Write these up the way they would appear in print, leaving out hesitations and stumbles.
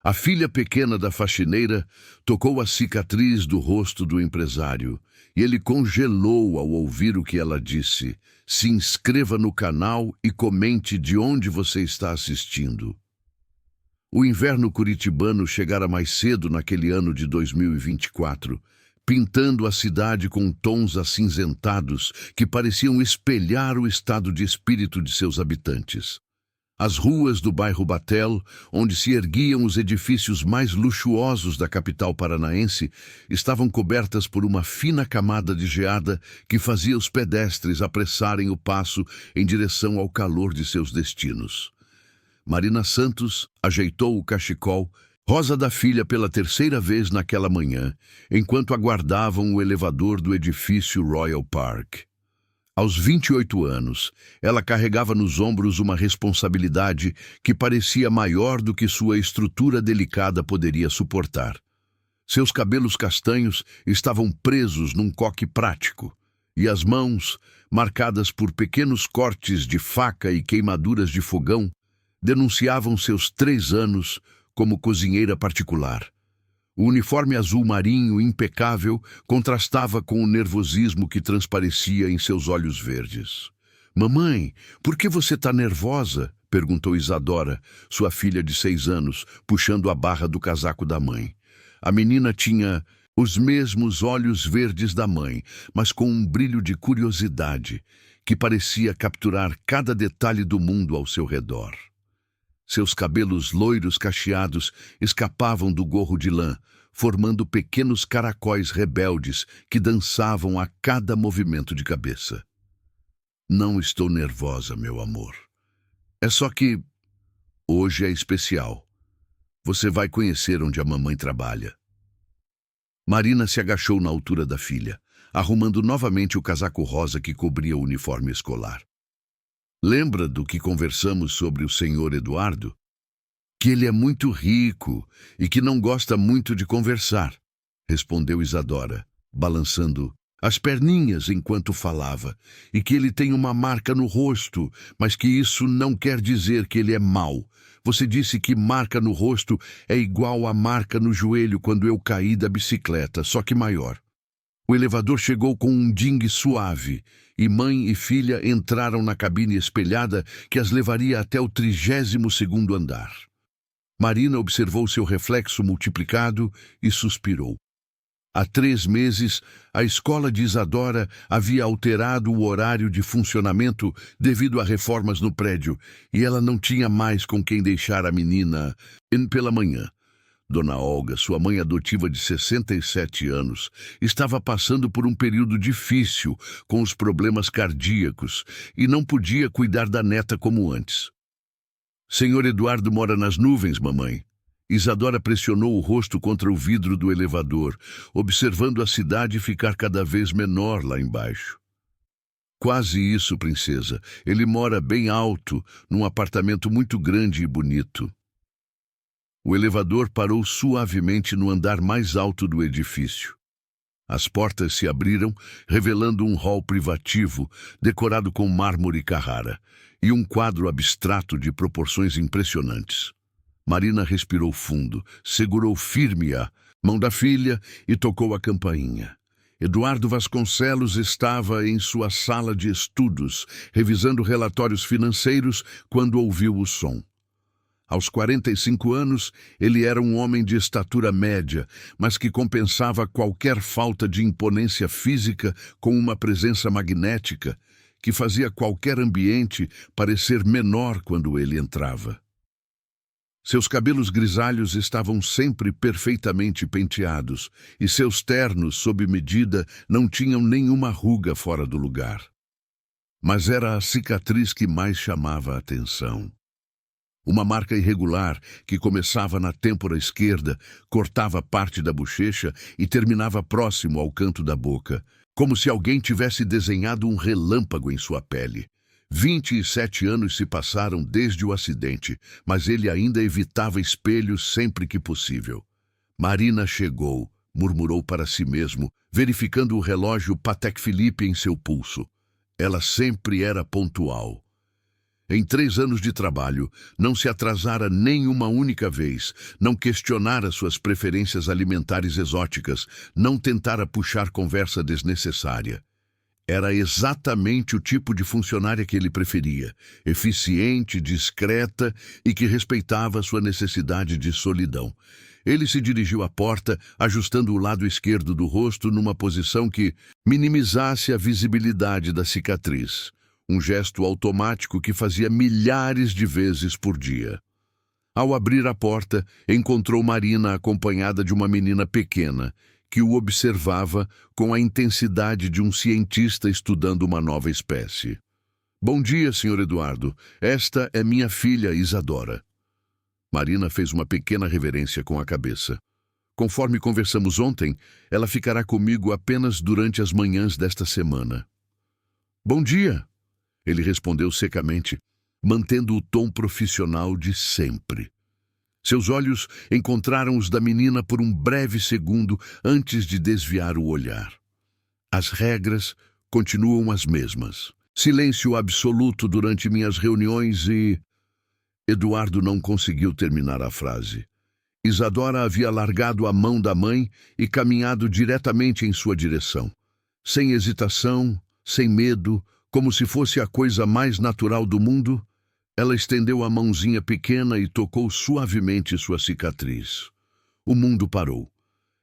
A filha pequena da faxineira tocou a cicatriz do rosto do empresário e ele congelou ao ouvir o que ela disse. Se inscreva no canal e comente de onde você está assistindo. O inverno curitibano chegara mais cedo naquele ano de 2024, pintando a cidade com tons acinzentados que pareciam espelhar o estado de espírito de seus habitantes. As ruas do bairro Batel, onde se erguiam os edifícios mais luxuosos da capital paranaense, estavam cobertas por uma fina camada de geada que fazia os pedestres apressarem o passo em direção ao calor de seus destinos. Marina Santos ajeitou o cachecol rosa da filha pela terceira vez naquela manhã, enquanto aguardavam o elevador do edifício Royal Park. Aos 28 anos, ela carregava nos ombros uma responsabilidade que parecia maior do que sua estrutura delicada poderia suportar. Seus cabelos castanhos estavam presos num coque prático, e as mãos, marcadas por pequenos cortes de faca e queimaduras de fogão, denunciavam seus 3 anos como cozinheira particular. O uniforme azul marinho impecável contrastava com o nervosismo que transparecia em seus olhos verdes. "Mamãe, por que você está nervosa?" perguntou Isadora, sua filha de 6 anos, puxando a barra do casaco da mãe. A menina tinha os mesmos olhos verdes da mãe, mas com um brilho de curiosidade que parecia capturar cada detalhe do mundo ao seu redor. Seus cabelos loiros cacheados escapavam do gorro de lã, formando pequenos caracóis rebeldes que dançavam a cada movimento de cabeça. "Não estou nervosa, meu amor. É só que hoje é especial. Você vai conhecer onde a mamãe trabalha." Marina se agachou na altura da filha, arrumando novamente o casaco rosa que cobria o uniforme escolar. "Lembra do que conversamos sobre o senhor Eduardo? Que ele é muito rico e que não gosta muito de conversar", respondeu Isadora, balançando as perninhas enquanto falava, "e que ele tem uma marca no rosto, mas que isso não quer dizer que ele é mau. Você disse que marca no rosto é igual à marca no joelho quando eu caí da bicicleta, só que maior." O elevador chegou com um dingue suave, e mãe e filha entraram na cabine espelhada que as levaria até o 32º andar. Marina observou seu reflexo multiplicado e suspirou. Há 3 meses, a escola de Isadora havia alterado o horário de funcionamento devido a reformas no prédio, e ela não tinha mais com quem deixar a menina pela manhã. Dona Olga, sua mãe adotiva de 67 anos, estava passando por um período difícil com os problemas cardíacos e não podia cuidar da neta como antes. "Senhor Eduardo mora nas nuvens, mamãe." Isadora pressionou o rosto contra o vidro do elevador, observando a cidade ficar cada vez menor lá embaixo. "Quase isso, princesa. Ele mora bem alto, num apartamento muito grande e bonito." O elevador parou suavemente no andar mais alto do edifício. As portas se abriram, revelando um hall privativo, decorado com mármore Carrara, e um quadro abstrato de proporções impressionantes. Marina respirou fundo, segurou firme a mão da filha e tocou a campainha. Eduardo Vasconcelos estava em sua sala de estudos, revisando relatórios financeiros, quando ouviu o som. Aos 45 anos, ele era um homem de estatura média, mas que compensava qualquer falta de imponência física com uma presença magnética que fazia qualquer ambiente parecer menor quando ele entrava. Seus cabelos grisalhos estavam sempre perfeitamente penteados, e seus ternos, sob medida, não tinham nenhuma ruga fora do lugar. Mas era a cicatriz que mais chamava a atenção. Uma marca irregular que começava na têmpora esquerda, cortava parte da bochecha e terminava próximo ao canto da boca, como se alguém tivesse desenhado um relâmpago em sua pele. 27 anos se passaram desde o acidente, mas ele ainda evitava espelhos sempre que possível. "Marina chegou", murmurou para si mesmo, verificando o relógio Patek Philippe em seu pulso. Ela sempre era pontual. Em 3 anos de trabalho, não se atrasara nem uma única vez, não questionara suas preferências alimentares exóticas, não tentara puxar conversa desnecessária. Era exatamente o tipo de funcionária que ele preferia, eficiente, discreta e que respeitava sua necessidade de solidão. Ele se dirigiu à porta, ajustando o lado esquerdo do rosto numa posição que minimizasse a visibilidade da cicatriz. Um gesto automático que fazia milhares de vezes por dia. Ao abrir a porta, encontrou Marina acompanhada de uma menina pequena, que o observava com a intensidade de um cientista estudando uma nova espécie. Bom dia, Sr. Eduardo. Esta é minha filha, Isadora. Marina fez uma pequena reverência com a cabeça. Conforme conversamos ontem, ela ficará comigo apenas durante as manhãs desta semana. Bom dia, ele respondeu secamente, mantendo o tom profissional de sempre. Seus olhos encontraram os da menina por um breve segundo antes de desviar o olhar. As regras continuam as mesmas. Silêncio absoluto durante minhas reuniões e... Eduardo não conseguiu terminar a frase. Isadora havia largado a mão da mãe e caminhado diretamente em sua direção. Sem hesitação, sem medo, como se fosse a coisa mais natural do mundo, ela estendeu a mãozinha pequena e tocou suavemente sua cicatriz. O mundo parou.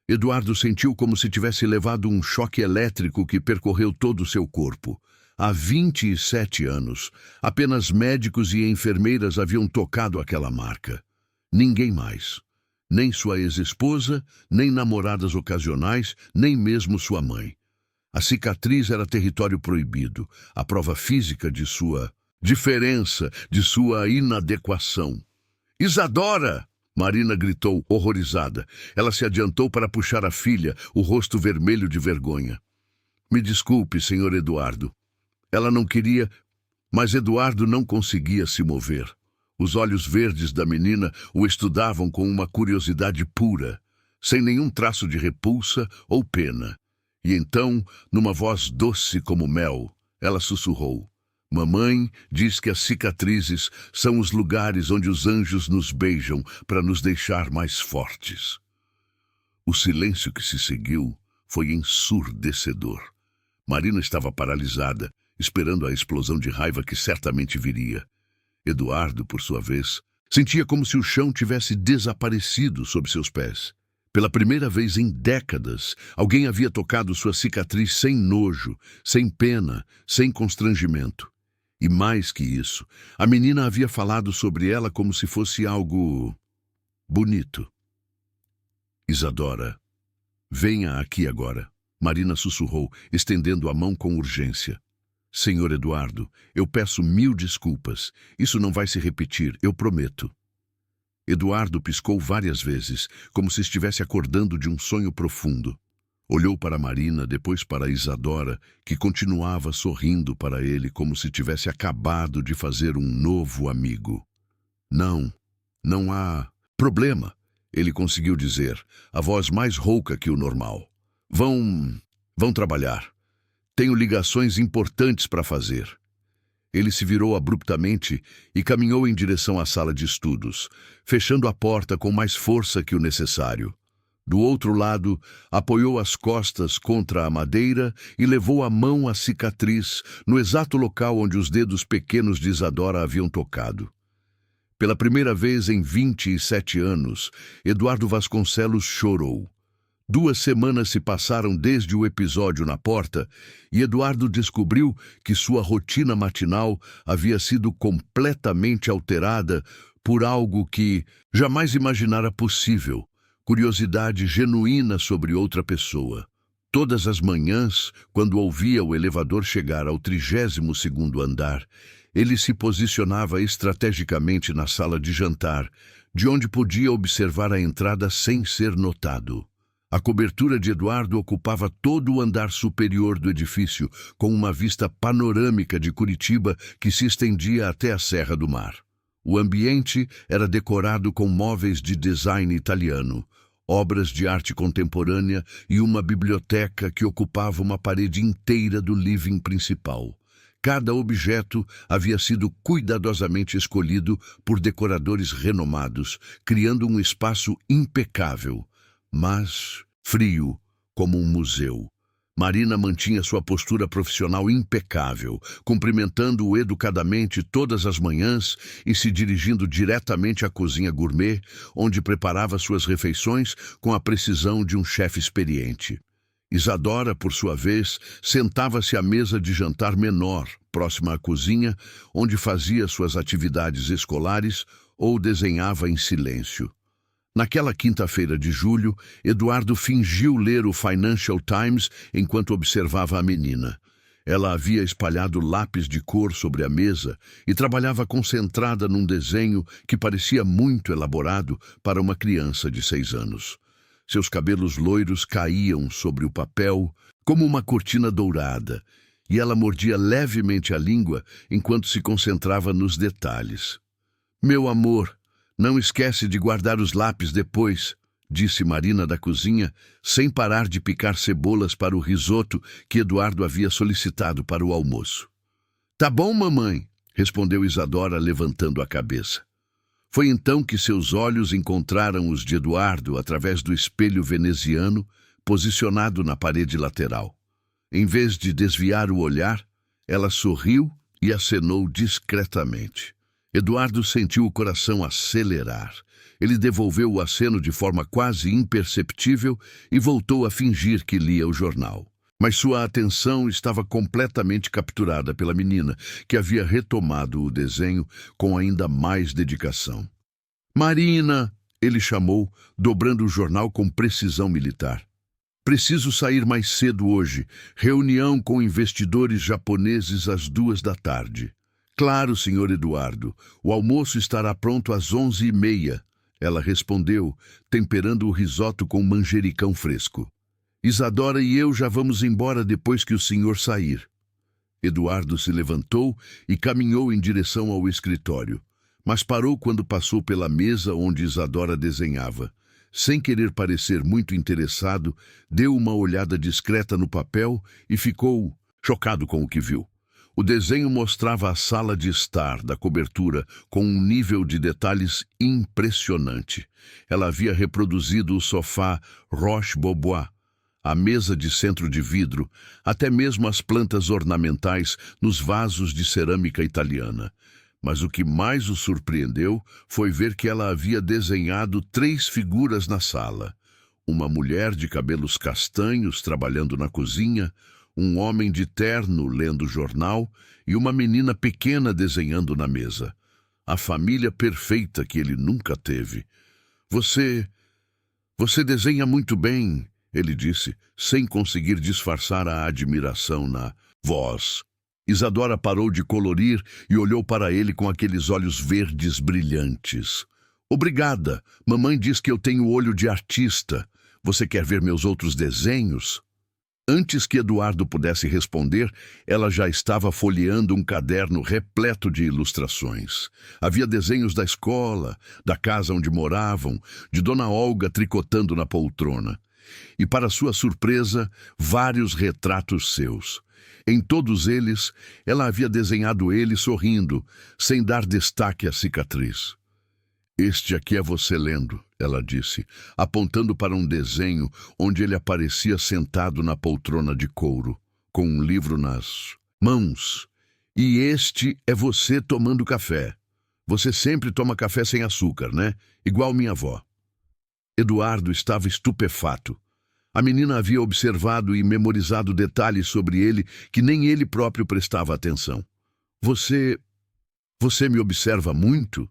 Eduardo sentiu como se tivesse levado um choque elétrico que percorreu todo o seu corpo. Há 27 anos, apenas médicos e enfermeiras haviam tocado aquela marca. Ninguém mais. Nem sua ex-esposa, nem namoradas ocasionais, nem mesmo sua mãe. A cicatriz era território proibido, a prova física de sua diferença, de sua inadequação. Isadora! Marina gritou, horrorizada. Ela se adiantou para puxar a filha, o rosto vermelho de vergonha. Me desculpe, Sr. Eduardo. Ela não queria, mas Eduardo não conseguia se mover. Os olhos verdes da menina o estudavam com uma curiosidade pura, sem nenhum traço de repulsa ou pena. E então, numa voz doce como mel, ela sussurrou. Mamãe diz que as cicatrizes são os lugares onde os anjos nos beijam para nos deixar mais fortes. O silêncio que se seguiu foi ensurdecedor. Marina estava paralisada, esperando a explosão de raiva que certamente viria. Eduardo, por sua vez, sentia como se o chão tivesse desaparecido sob seus pés. Pela primeira vez em décadas, alguém havia tocado sua cicatriz sem nojo, sem pena, sem constrangimento. E mais que isso, a menina havia falado sobre ela como se fosse algo bonito. Isadora, venha aqui agora, Marina sussurrou, estendendo a mão com urgência. Senhor Eduardo, eu peço 1000 desculpas. Isso não vai se repetir, eu prometo. Eduardo piscou várias vezes, como se estivesse acordando de um sonho profundo. Olhou para Marina, depois para Isadora, que continuava sorrindo para ele como se tivesse acabado de fazer um novo amigo. Não há problema, ele conseguiu dizer, a voz mais rouca que o normal. Vão trabalhar. Tenho ligações importantes para fazer. Ele se virou abruptamente e caminhou em direção à sala de estudos, fechando a porta com mais força que o necessário. Do outro lado, apoiou as costas contra a madeira e levou a mão à cicatriz, no exato local onde os dedos pequenos de Isadora haviam tocado. Pela primeira vez em 27 anos, Eduardo Vasconcelos chorou. 2 semanas se passaram desde o episódio na porta e Eduardo descobriu que sua rotina matinal havia sido completamente alterada por algo que jamais imaginara possível, curiosidade genuína sobre outra pessoa. Todas as manhãs, quando ouvia o elevador chegar ao 32º andar, ele se posicionava estrategicamente na sala de jantar, de onde podia observar a entrada sem ser notado. A cobertura de Eduardo ocupava todo o andar superior do edifício, com uma vista panorâmica de Curitiba que se estendia até a Serra do Mar. O ambiente era decorado com móveis de design italiano, obras de arte contemporânea e uma biblioteca que ocupava uma parede inteira do living principal. Cada objeto havia sido cuidadosamente escolhido por decoradores renomados, criando um espaço impecável, mas frio como um museu. Marina mantinha sua postura profissional impecável, cumprimentando-o educadamente todas as manhãs e se dirigindo diretamente à cozinha gourmet, onde preparava suas refeições com a precisão de um chefe experiente. Isadora, por sua vez, sentava-se à mesa de jantar menor, próxima à cozinha, onde fazia suas atividades escolares ou desenhava em silêncio. Naquela quinta-feira de julho, Eduardo fingiu ler o Financial Times enquanto observava a menina. Ela havia espalhado lápis de cor sobre a mesa e trabalhava concentrada num desenho que parecia muito elaborado para uma criança de 6 anos. Seus cabelos loiros caíam sobre o papel como uma cortina dourada, e ela mordia levemente a língua enquanto se concentrava nos detalhes. "Meu amor, não esquece de guardar os lápis depois", disse Marina da cozinha, sem parar de picar cebolas para o risoto que Eduardo havia solicitado para o almoço. "Tá bom, mamãe", respondeu Isadora, levantando a cabeça. Foi então que seus olhos encontraram os de Eduardo através do espelho veneziano posicionado na parede lateral. Em vez de desviar o olhar, ela sorriu e acenou discretamente. Eduardo sentiu o coração acelerar. Ele devolveu o aceno de forma quase imperceptível e voltou a fingir que lia o jornal. Mas sua atenção estava completamente capturada pela menina, que havia retomado o desenho com ainda mais dedicação. "Marina", ele chamou, dobrando o jornal com precisão militar. "Preciso sair mais cedo hoje. Reunião com investidores japoneses às 2 da tarde. "Claro, senhor Eduardo. O almoço estará pronto às 11h30, ela respondeu, temperando o risoto com manjericão fresco. "Isadora e eu já vamos embora depois que o senhor sair." Eduardo se levantou e caminhou em direção ao escritório, mas parou quando passou pela mesa onde Isadora desenhava. Sem querer parecer muito interessado, deu uma olhada discreta no papel e ficou chocado com o que viu. O desenho mostrava a sala de estar da cobertura com um nível de detalhes impressionante. Ela havia reproduzido o sofá Roche-Beaubois, a mesa de centro de vidro, até mesmo as plantas ornamentais nos vasos de cerâmica italiana. Mas o que mais o surpreendeu foi ver que ela havia desenhado 3 figuras na sala. Uma mulher de cabelos castanhos trabalhando na cozinha, um homem de terno lendo jornal e uma menina pequena desenhando na mesa. A família perfeita que ele nunca teve. Você desenha muito bem", ele disse, sem conseguir disfarçar a admiração na voz. Isadora parou de colorir e olhou para ele com aqueles olhos verdes brilhantes. "Obrigada. Mamãe diz que eu tenho olho de artista. Você quer ver meus outros desenhos?" Antes que Eduardo pudesse responder, ela já estava folheando um caderno repleto de ilustrações. Havia desenhos da escola, da casa onde moravam, de Dona Olga tricotando na poltrona. E, para sua surpresa, vários retratos seus. Em todos eles, ela havia desenhado ele sorrindo, sem dar destaque à cicatriz. "Este aqui é você lendo", ela disse, apontando para um desenho onde ele aparecia sentado na poltrona de couro, com um livro nas mãos. "E este é você tomando café. Você sempre toma café sem açúcar, né? Igual minha avó." Eduardo estava estupefato. A menina havia observado e memorizado detalhes sobre ele que nem ele próprio prestava atenção. Você me observa muito?"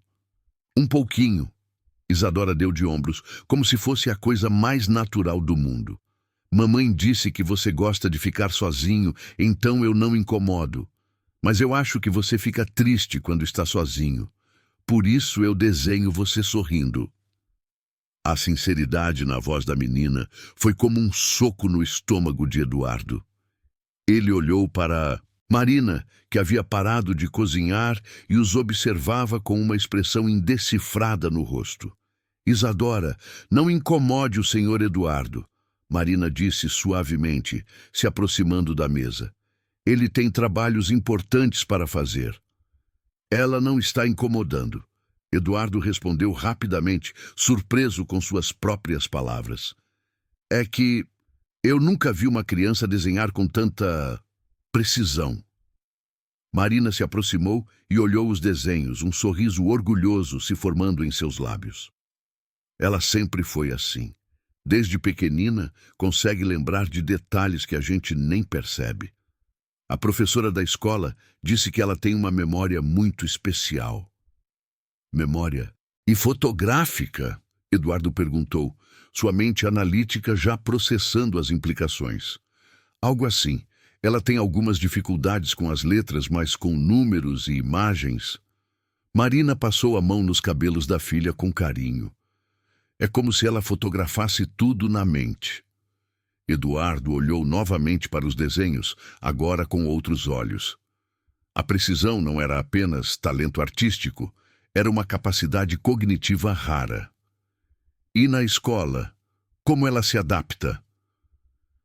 "Um pouquinho." Isadora deu de ombros, como se fosse a coisa mais natural do mundo. "Mamãe disse que você gosta de ficar sozinho, então eu não incomodo. Mas eu acho que você fica triste quando está sozinho. Por isso eu desenho você sorrindo." A sinceridade na voz da menina foi como um soco no estômago de Eduardo. Ele olhou para Marina, que havia parado de cozinhar e os observava com uma expressão indecifrada no rosto. "Isadora, não incomode o senhor Eduardo", Marina disse suavemente, se aproximando da mesa. Ele tem trabalhos importantes para fazer. Ela não está incomodando. Eduardo respondeu rapidamente, surpreso com suas próprias palavras. É que eu nunca vi uma criança desenhar com tanta precisão. Marina se aproximou e olhou os desenhos, um sorriso orgulhoso se formando em seus lábios. Ela sempre foi assim. Desde pequenina, consegue lembrar de detalhes que a gente nem percebe. A professora da escola disse que ela tem uma memória muito especial. Memória? E fotográfica? Eduardo perguntou, sua mente analítica já processando as implicações. Algo assim. Ela tem algumas dificuldades com as letras, mas com números e imagens. Marina passou a mão nos cabelos da filha com carinho. É como se ela fotografasse tudo na mente. Eduardo olhou novamente para os desenhos, agora com outros olhos. A precisão não era apenas talento artístico, era uma capacidade cognitiva rara. E na escola, como ela se adapta?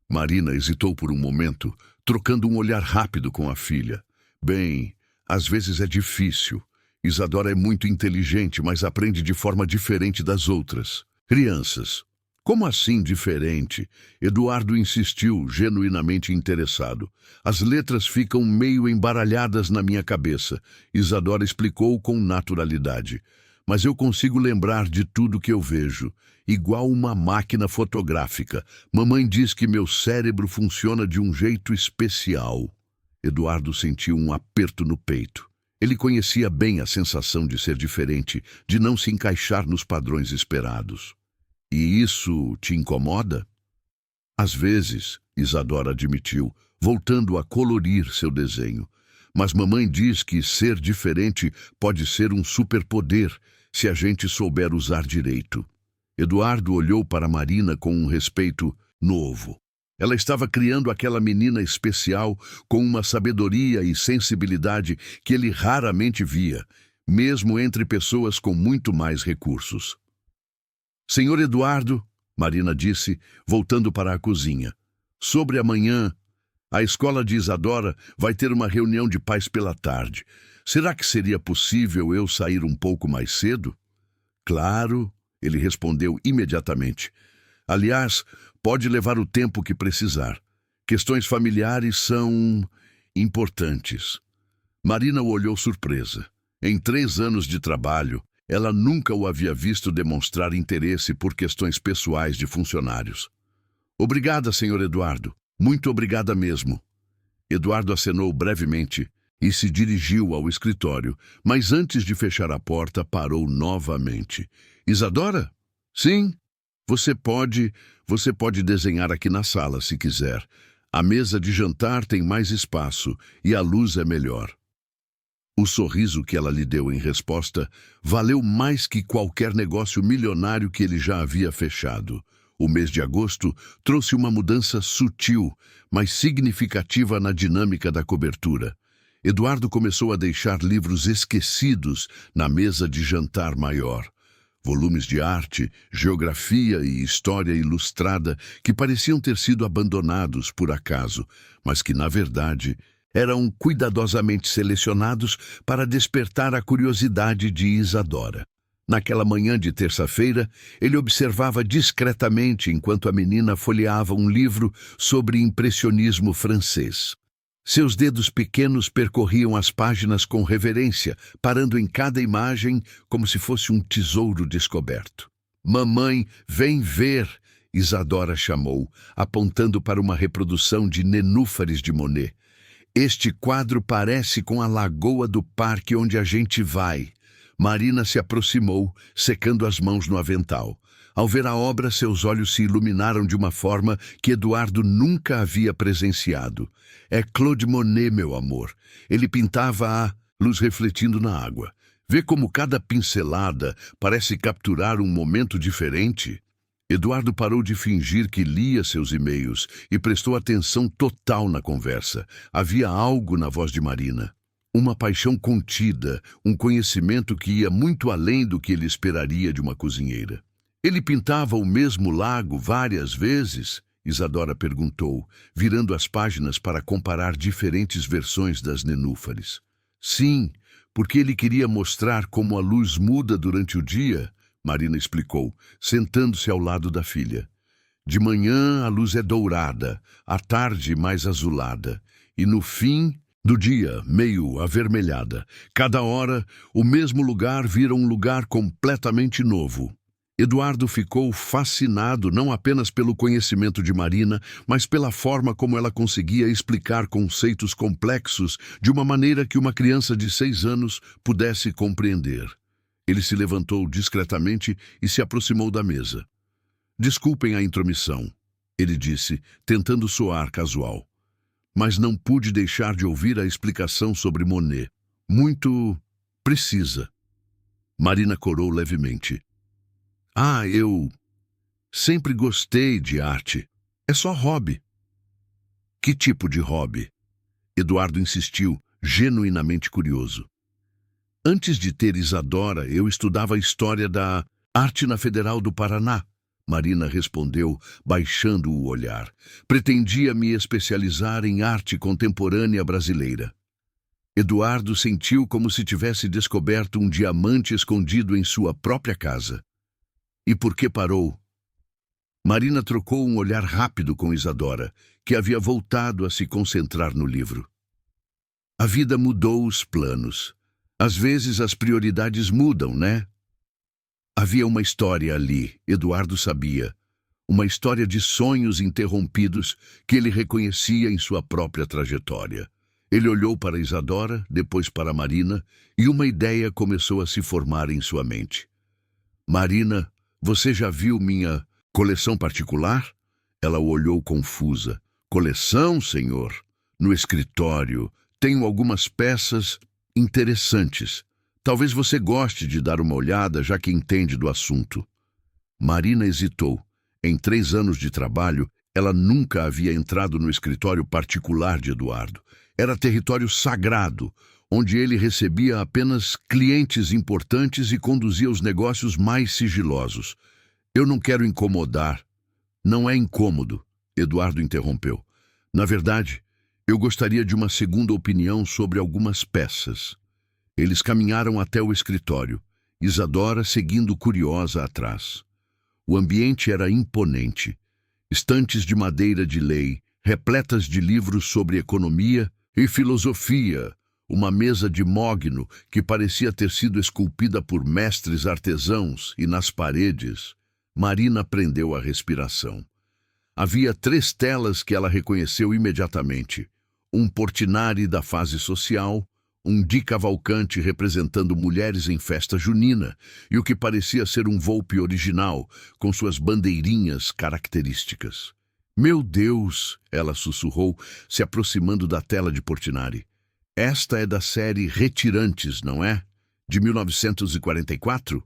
Marina hesitou por um momento, trocando um olhar rápido com a filha. Bem, às vezes é difícil. Isadora é muito inteligente, mas aprende de forma diferente das outras. Crianças. Como assim diferente? Eduardo insistiu, genuinamente interessado. As letras ficam meio embaralhadas na minha cabeça. Isadora explicou com naturalidade. Mas eu consigo lembrar de tudo que eu vejo. Igual uma máquina fotográfica. Mamãe diz que meu cérebro funciona de um jeito especial. Eduardo sentiu um aperto no peito. Ele conhecia bem a sensação de ser diferente, de não se encaixar nos padrões esperados. E isso te incomoda? Às vezes, Isadora admitiu, voltando a colorir seu desenho. Mas mamãe diz que ser diferente pode ser um superpoder se a gente souber usar direito. Eduardo olhou para Marina com um respeito novo. Ela estava criando aquela menina especial com uma sabedoria e sensibilidade que ele raramente via, mesmo entre pessoas com muito mais recursos. Senhor Eduardo, Marina disse, voltando para a cozinha, sobre amanhã, a escola de Isadora vai ter uma reunião de pais pela tarde. Será que seria possível eu sair um pouco mais cedo? Claro, ele respondeu imediatamente. Aliás, pode levar o tempo que precisar. Questões familiares são importantes. Marina o olhou surpresa. Em 3 anos de trabalho, ela nunca o havia visto demonstrar interesse por questões pessoais de funcionários. Obrigada, senhor Eduardo. Muito obrigada mesmo. Eduardo acenou brevemente e se dirigiu ao escritório, mas antes de fechar a porta, parou novamente. Isadora? Sim. Você pode desenhar aqui na sala, se quiser. A mesa de jantar tem mais espaço e a luz é melhor. O sorriso que ela lhe deu em resposta valeu mais que qualquer negócio milionário que ele já havia fechado. O mês de agosto trouxe uma mudança sutil, mas significativa na dinâmica da cobertura. Eduardo começou a deixar livros esquecidos na mesa de jantar maior. Volumes de arte, geografia e história ilustrada que pareciam ter sido abandonados por acaso, mas que, na verdade, eram cuidadosamente selecionados para despertar a curiosidade de Isadora. Naquela manhã de terça-feira, ele observava discretamente enquanto a menina folheava um livro sobre impressionismo francês. Seus dedos pequenos percorriam as páginas com reverência, parando em cada imagem como se fosse um tesouro descoberto. Mamãe, vem ver, Isadora chamou, apontando para uma reprodução de Nenúfares de Monet. Este quadro parece com a lagoa do parque onde a gente vai. Marina se aproximou, secando as mãos no avental. Ao ver a obra, seus olhos se iluminaram de uma forma que Eduardo nunca havia presenciado. É Claude Monet, meu amor. Ele pintava a luz refletindo na água. Vê como cada pincelada parece capturar um momento diferente? Eduardo parou de fingir que lia seus e-mails e prestou atenção total na conversa. Havia algo na voz de Marina. Uma paixão contida, um conhecimento que ia muito além do que ele esperaria de uma cozinheira. Ele pintava o mesmo lago várias vezes, Isadora perguntou, virando as páginas para comparar diferentes versões das nenúfares. Sim, porque ele queria mostrar como a luz muda durante o dia, Marina explicou, sentando-se ao lado da filha. De manhã a luz é dourada, à tarde mais azulada, e no fim do dia meio avermelhada. Cada hora, o mesmo lugar vira um lugar completamente novo. Eduardo ficou fascinado não apenas pelo conhecimento de Marina, mas pela forma como ela conseguia explicar conceitos complexos de uma maneira que uma criança de 6 anos pudesse compreender. Ele se levantou discretamente e se aproximou da mesa. Desculpem a intromissão, ele disse, tentando soar casual. Mas não pude deixar de ouvir a explicação sobre Monet. Muito precisa. Marina corou levemente. Eu sempre gostei de arte. É só hobby. Que tipo de hobby? Eduardo insistiu, genuinamente curioso. Antes de ter Isadora, eu estudava a história da arte na Federal do Paraná. Marina respondeu, baixando o olhar. Pretendia me especializar em arte contemporânea brasileira. Eduardo sentiu como se tivesse descoberto um diamante escondido em sua própria casa. E por que parou? Marina trocou um olhar rápido com Isadora, que havia voltado a se concentrar no livro. A vida mudou os planos. Às vezes as prioridades mudam, né? Havia uma história ali, Eduardo sabia. Uma história de sonhos interrompidos que ele reconhecia em sua própria trajetória. Ele olhou para Isadora, depois para Marina, e uma ideia começou a se formar em sua mente. Marina, você já viu minha coleção particular? Ela o olhou confusa. Coleção, senhor? No escritório. Tenho algumas peças interessantes. Talvez você goste de dar uma olhada, já que entende do assunto. Marina hesitou. Em 3 anos de trabalho, ela nunca havia entrado no escritório particular de Eduardo. Era território sagrado, onde ele recebia apenas clientes importantes e conduzia os negócios mais sigilosos. Eu não quero incomodar. Não é incômodo, Eduardo interrompeu. Na verdade, eu gostaria de uma segunda opinião sobre algumas peças. Eles caminharam até o escritório, Isadora seguindo curiosa atrás. O ambiente era imponente. Estantes de madeira de lei, repletas de livros sobre economia e filosofia, uma mesa de mogno que parecia ter sido esculpida por mestres artesãos e nas paredes, Marina prendeu a respiração. Havia 3 telas que ela reconheceu imediatamente. Um Portinari da fase social, um Di Cavalcanti representando mulheres em festa junina e o que parecia ser um Volpe original, com suas bandeirinhas características. Meu Deus, ela sussurrou, se aproximando da tela de Portinari. Esta é da série Retirantes, não é? De 1944?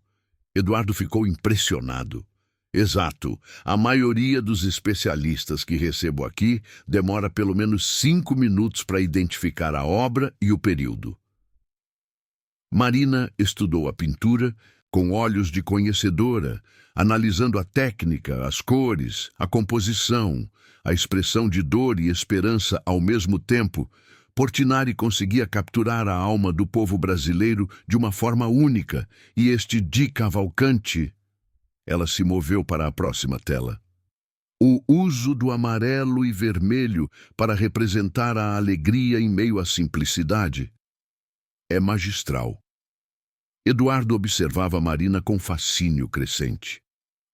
Eduardo ficou impressionado. Exato. A maioria dos especialistas que recebo aqui demora pelo menos 5 minutos para identificar a obra e o período. Marina estudou a pintura com olhos de conhecedora, analisando a técnica, as cores, a composição, a expressão de dor e esperança ao mesmo tempo. Portinari conseguia capturar a alma do povo brasileiro de uma forma única, e este Di Cavalcanti... Ela se moveu para a próxima tela. O uso do amarelo e vermelho para representar a alegria em meio à simplicidade é magistral. Eduardo observava Marina com fascínio crescente.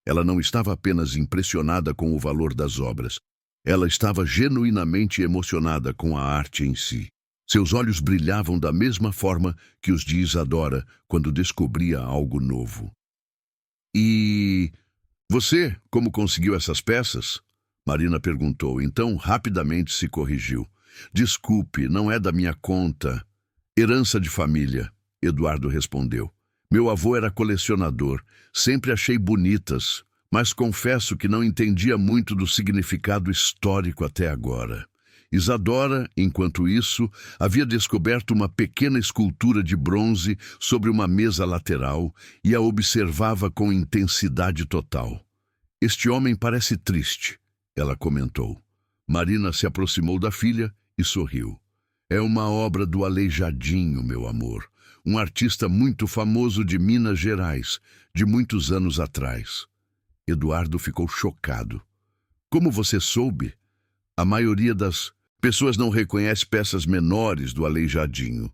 Ela não estava apenas impressionada com o valor das obras. Ela estava genuinamente emocionada com a arte em si. Seus olhos brilhavam da mesma forma que os de Isadora quando descobria algo novo. E você, como conseguiu essas peças? Marina perguntou, então rapidamente se corrigiu. Desculpe, não é da minha conta. Herança de família, Eduardo respondeu. Meu avô era colecionador, sempre achei bonitas, mas confesso que não entendia muito do significado histórico até agora. Isadora, enquanto isso, havia descoberto uma pequena escultura de bronze sobre uma mesa lateral e a observava com intensidade total. Este homem parece triste, ela comentou. Marina se aproximou da filha e sorriu. É uma obra do Aleijadinho, meu amor. Um artista muito famoso de Minas Gerais, de muitos anos atrás. Eduardo ficou chocado. Como você soube? A maioria das pessoas não reconhece peças menores do Aleijadinho.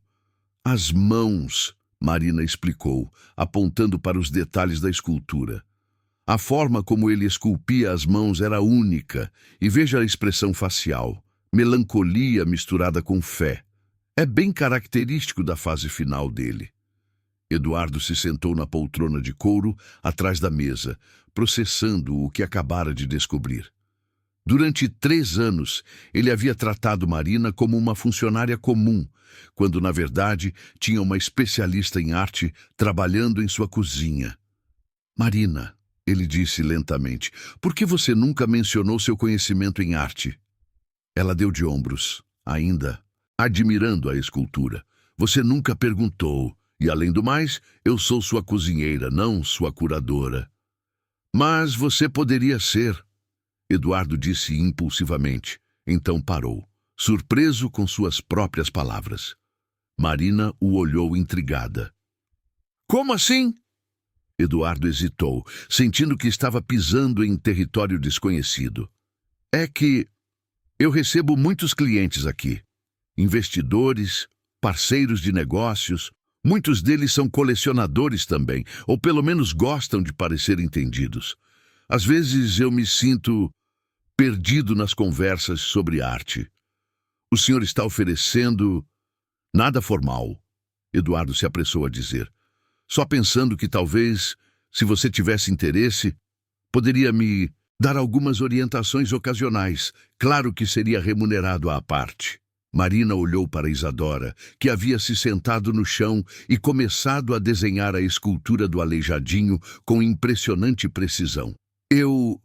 As mãos, Marina explicou, apontando para os detalhes da escultura. A forma como ele esculpia as mãos era única, e veja a expressão facial, melancolia misturada com fé. É bem característico da fase final dele. Eduardo se sentou na poltrona de couro, atrás da mesa, processando o que acabara de descobrir. Durante 3 anos, ele havia tratado Marina como uma funcionária comum, quando, na verdade, tinha uma especialista em arte trabalhando em sua cozinha. Marina, ele disse lentamente, por que você nunca mencionou seu conhecimento em arte? Ela deu de ombros, ainda, admirando a escultura. Você nunca perguntou, e além do mais, eu sou sua cozinheira, não sua curadora. Mas você poderia ser, Eduardo disse impulsivamente. Então parou, surpreso com suas próprias palavras. Marina o olhou intrigada. Como assim? Eduardo hesitou, sentindo que estava pisando em território desconhecido. É que eu recebo muitos clientes aqui. Investidores, parceiros de negócios. Muitos deles são colecionadores também, ou pelo menos gostam de parecer entendidos. Às vezes eu me sinto perdido nas conversas sobre arte. O senhor está oferecendo nada formal, Eduardo se apressou a dizer. Só pensando que talvez, se você tivesse interesse, poderia me dar algumas orientações ocasionais. Claro que seria remunerado à parte. Marina olhou para Isadora, que havia se sentado no chão e começado a desenhar a escultura do Aleijadinho com impressionante precisão. Eu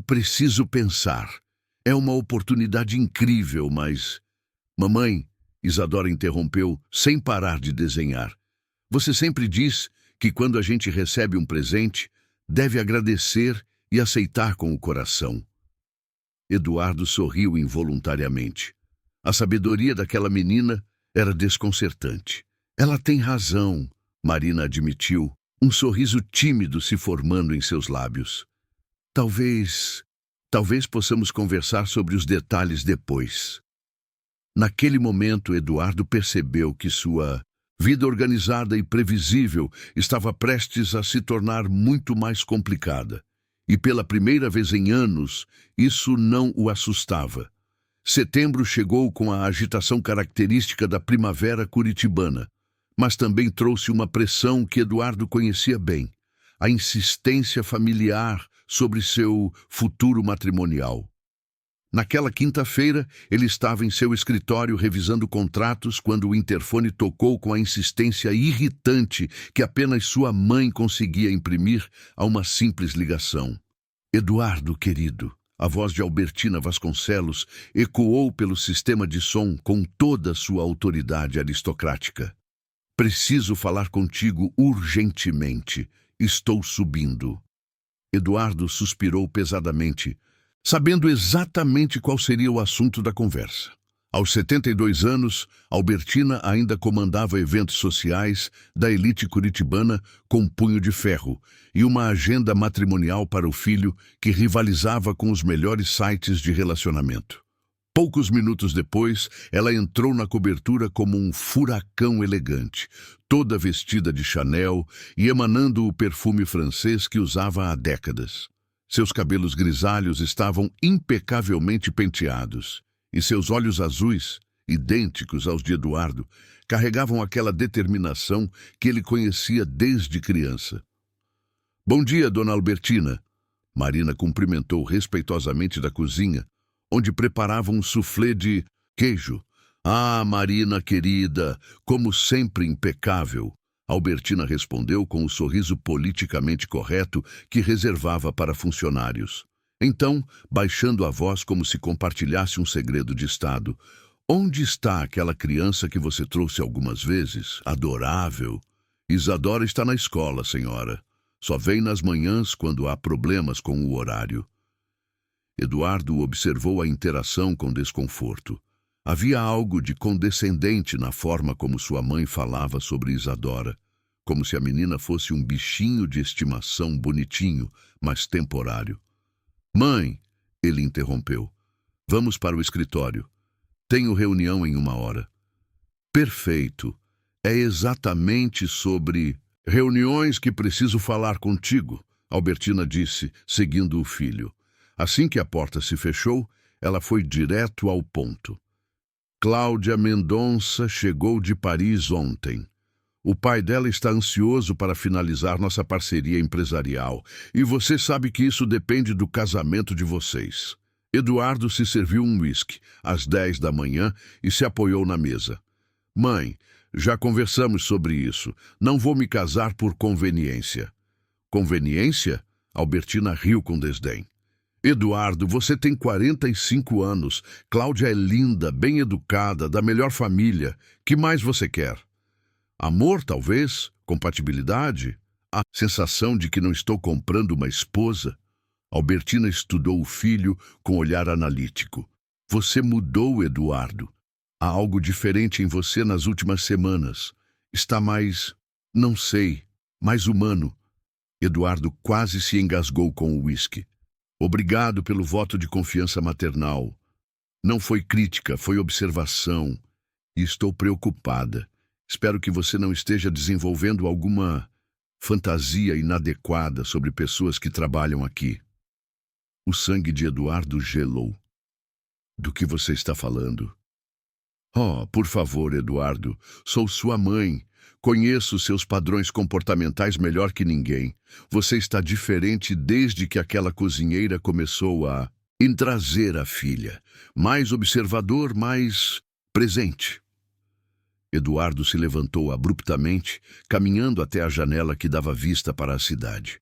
preciso pensar. É uma oportunidade incrível, mas... Mamãe, Isadora interrompeu, sem parar de desenhar. Você sempre diz que quando a gente recebe um presente, deve agradecer e aceitar com o coração. Eduardo sorriu involuntariamente. A sabedoria daquela menina era desconcertante. Ela tem razão, Marina admitiu, um sorriso tímido se formando em seus lábios. Talvez possamos conversar sobre os detalhes depois. Naquele momento, Eduardo percebeu que sua vida organizada e previsível estava prestes a se tornar muito mais complicada. E pela primeira vez em anos, isso não o assustava. Setembro chegou com a agitação característica da primavera curitibana, mas também trouxe uma pressão que Eduardo conhecia bem, a insistência familiar sobre seu futuro matrimonial. Naquela quinta-feira, ele estava em seu escritório revisando contratos quando o interfone tocou com a insistência irritante que apenas sua mãe conseguia imprimir a uma simples ligação. Eduardo, querido, a voz de Albertina Vasconcelos ecoou pelo sistema de som com toda a sua autoridade aristocrática. Preciso falar contigo urgentemente. Estou subindo. Eduardo suspirou pesadamente, sabendo exatamente qual seria o assunto da conversa. Aos 72 anos, Albertina ainda comandava eventos sociais da elite curitibana com punho de ferro e uma agenda matrimonial para o filho que rivalizava com os melhores sites de relacionamento. Poucos minutos depois, ela entrou na cobertura como um furacão elegante, toda vestida de Chanel e emanando o perfume francês que usava há décadas. Seus cabelos grisalhos estavam impecavelmente penteados, e seus olhos azuis, idênticos aos de Eduardo, carregavam aquela determinação que ele conhecia desde criança. Bom dia, dona Albertina. Marina cumprimentou respeitosamente da cozinha, onde preparavam um soufflé de queijo. Ah, Marina querida, como sempre impecável. Albertina respondeu com o sorriso politicamente correto que reservava para funcionários. Então, baixando a voz como se compartilhasse um segredo de Estado, onde está aquela criança que você trouxe algumas vezes? Adorável. Isadora está na escola, senhora. Só vem nas manhãs quando há problemas com o horário. Eduardo observou a interação com desconforto. Havia algo de condescendente na forma como sua mãe falava sobre Isadora, como se a menina fosse um bichinho de estimação bonitinho, mas temporário. Mãe, ele interrompeu. Vamos para o escritório. Tenho reunião em 1 hora. Perfeito. É exatamente sobre reuniões que preciso falar contigo, Albertina disse, seguindo o filho. Assim que a porta se fechou, ela foi direto ao ponto. Cláudia Mendonça chegou de Paris ontem. O pai dela está ansioso para finalizar nossa parceria empresarial, e você sabe que isso depende do casamento de vocês. Eduardo se serviu um uísque, às 10 da manhã, e se apoiou na mesa. Mãe, já conversamos sobre isso. Não vou me casar por conveniência. Conveniência? Albertina riu com desdém. Eduardo, você tem 45 anos. Cláudia é linda, bem educada, da melhor família. Que mais você quer? Amor, talvez? Compatibilidade? A sensação de que não estou comprando uma esposa? Albertina estudou o filho com olhar analítico. Você mudou, Eduardo. Há algo diferente em você nas últimas semanas. Está mais, não sei, mais humano. Eduardo quase se engasgou com o uísque. Obrigado pelo voto de confiança maternal. Não foi crítica, foi observação. E estou preocupada. Espero que você não esteja desenvolvendo alguma fantasia inadequada sobre pessoas que trabalham aqui. O sangue de Eduardo gelou. Do que você está falando? Oh, por favor, Eduardo, sou sua mãe. Conheço seus padrões comportamentais melhor que ninguém. Você está diferente desde que aquela cozinheira começou a trazer a filha. Mais observador, mais presente. Eduardo se levantou abruptamente, caminhando até a janela que dava vista para a cidade.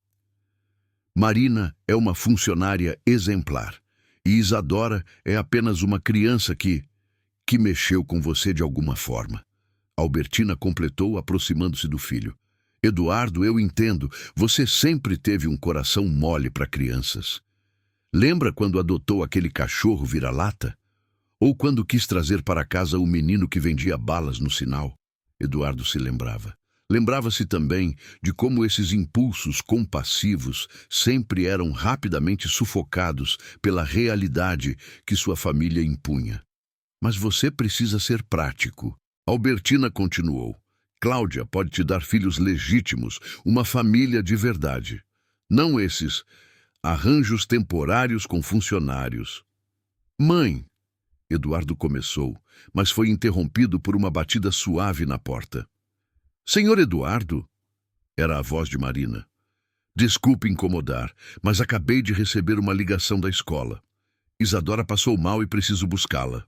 Marina é uma funcionária exemplar, e Isadora é apenas uma criança que mexeu com você de alguma forma. Albertina completou, aproximando-se do filho. Eduardo, eu entendo, você sempre teve um coração mole para crianças. Lembra quando adotou aquele cachorro vira-lata? Ou quando quis trazer para casa o menino que vendia balas no sinal? Eduardo se lembrava. Lembrava-se também de como esses impulsos compassivos sempre eram rapidamente sufocados pela realidade que sua família impunha. Mas você precisa ser prático. Albertina continuou. Cláudia pode te dar filhos legítimos, uma família de verdade. Não esses arranjos temporários com funcionários. Mãe, Eduardo começou, mas foi interrompido por uma batida suave na porta. Senhor Eduardo? Era a voz de Marina. Desculpe incomodar, mas acabei de receber uma ligação da escola. Isadora passou mal e preciso buscá-la.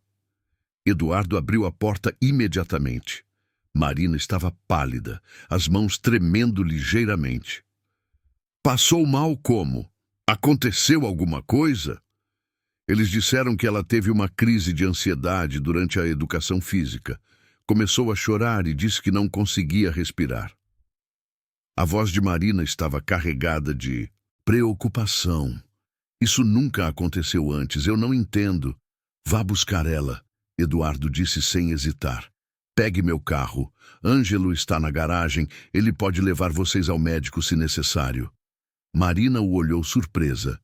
Eduardo abriu a porta imediatamente. Marina estava pálida, as mãos tremendo ligeiramente. Passou mal como? Aconteceu alguma coisa? Eles disseram que ela teve uma crise de ansiedade durante a educação física. Começou a chorar e disse que não conseguia respirar. A voz de Marina estava carregada de preocupação. Isso nunca aconteceu antes, eu não entendo. Vá buscar ela, Eduardo disse sem hesitar. Pegue meu carro. Ângelo está na garagem, ele pode levar vocês ao médico se necessário. Marina o olhou surpresa.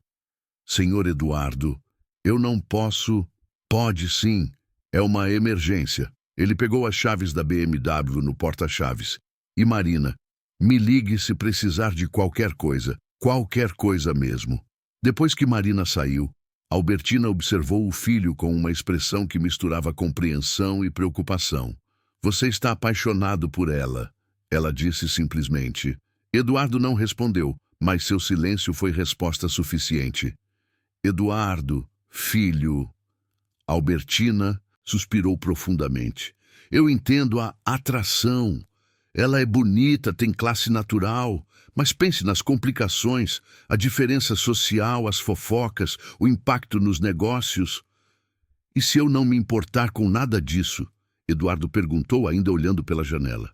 Senhor Eduardo, eu não posso... Pode sim, é uma emergência. Ele pegou as chaves da BMW no porta-chaves. E Marina, me ligue se precisar de qualquer coisa mesmo. Depois que Marina saiu, Albertina observou o filho com uma expressão que misturava compreensão e preocupação. Você está apaixonado por ela, ela disse simplesmente. Eduardo não respondeu, mas seu silêncio foi resposta suficiente. Eduardo, filho... Albertina suspirou profundamente. Eu entendo a atração. Ela é bonita, tem classe natural, mas pense nas complicações, a diferença social, as fofocas, o impacto nos negócios. E se eu não me importar com nada disso? Eduardo perguntou, ainda olhando pela janela.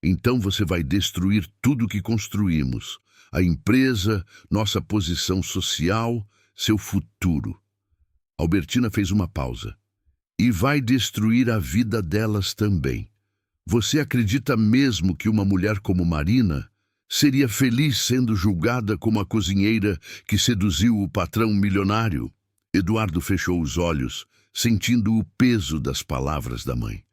Então você vai destruir tudo que construímos. A empresa, nossa posição social, seu futuro. Albertina fez uma pausa. E vai destruir a vida delas também. Você acredita mesmo que uma mulher como Marina seria feliz sendo julgada como a cozinheira que seduziu o patrão milionário? Eduardo fechou os olhos, sentindo o peso das palavras da mãe.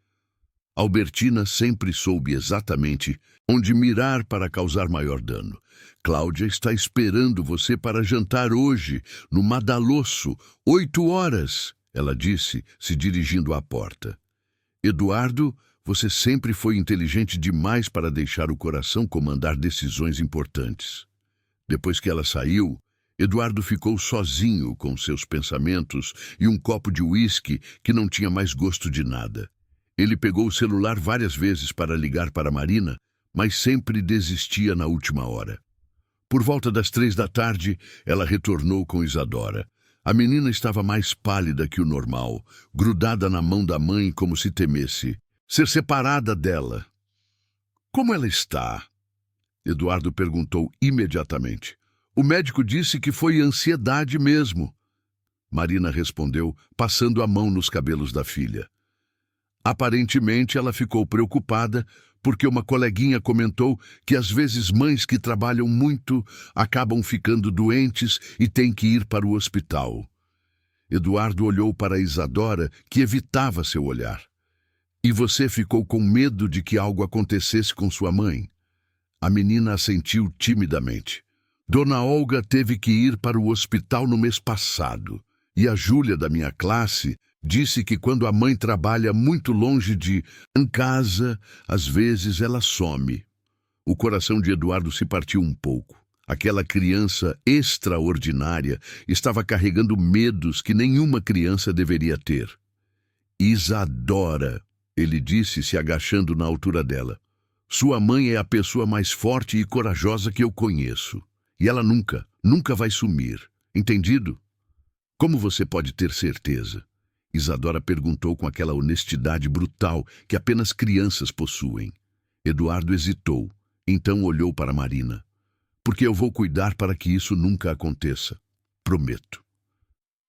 Albertina sempre soube exatamente onde mirar para causar maior dano. Cláudia está esperando você para jantar hoje, no Madalosso, 8 horas, ela disse, se dirigindo à porta. Eduardo, você sempre foi inteligente demais para deixar o coração comandar decisões importantes. Depois que ela saiu, Eduardo ficou sozinho com seus pensamentos e um copo de uísque que não tinha mais gosto de nada. Ele pegou o celular várias vezes para ligar para Marina, mas sempre desistia na última hora. Por volta das 3 da tarde, ela retornou com Isadora. A menina estava mais pálida que o normal, grudada na mão da mãe como se temesse ser separada dela. Como ela está? Eduardo perguntou imediatamente. O médico disse que foi ansiedade mesmo. Marina respondeu, passando a mão nos cabelos da filha. Aparentemente, ela ficou preocupada porque uma coleguinha comentou que às vezes mães que trabalham muito acabam ficando doentes e têm que ir para o hospital. Eduardo olhou para Isadora, que evitava seu olhar. E você ficou com medo de que algo acontecesse com sua mãe? A menina assentiu timidamente. Dona Olga teve que ir para o hospital no mês passado. E a Júlia, da minha classe, disse que quando a mãe trabalha muito longe de casa, às vezes ela some. O coração de Eduardo se partiu um pouco. Aquela criança extraordinária estava carregando medos que nenhuma criança deveria ter. Isadora, ele disse, se agachando na altura dela. Sua mãe é a pessoa mais forte e corajosa que eu conheço. E ela nunca vai sumir. Entendido? Como você pode ter certeza? Isadora perguntou com aquela honestidade brutal que apenas crianças possuem. Eduardo hesitou, então olhou para Marina. Porque eu vou cuidar para que isso nunca aconteça. Prometo.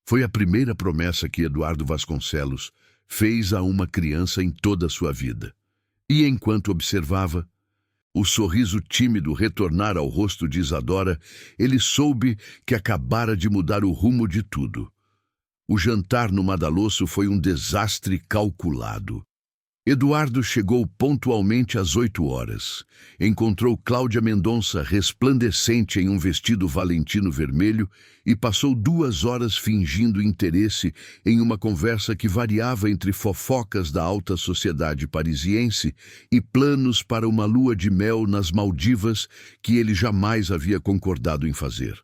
Foi a primeira promessa que Eduardo Vasconcelos fez a uma criança em toda a sua vida. E enquanto observava, o sorriso tímido retornar ao rosto de Isadora, ele soube que acabara de mudar o rumo de tudo. O jantar no Madalosso foi um desastre calculado. Eduardo chegou pontualmente às 8 horas. Encontrou Cláudia Mendonça resplandecente em um vestido valentino vermelho e passou 2 horas fingindo interesse em uma conversa que variava entre fofocas da alta sociedade parisiense e planos para uma lua de mel nas Maldivas que ele jamais havia concordado em fazer.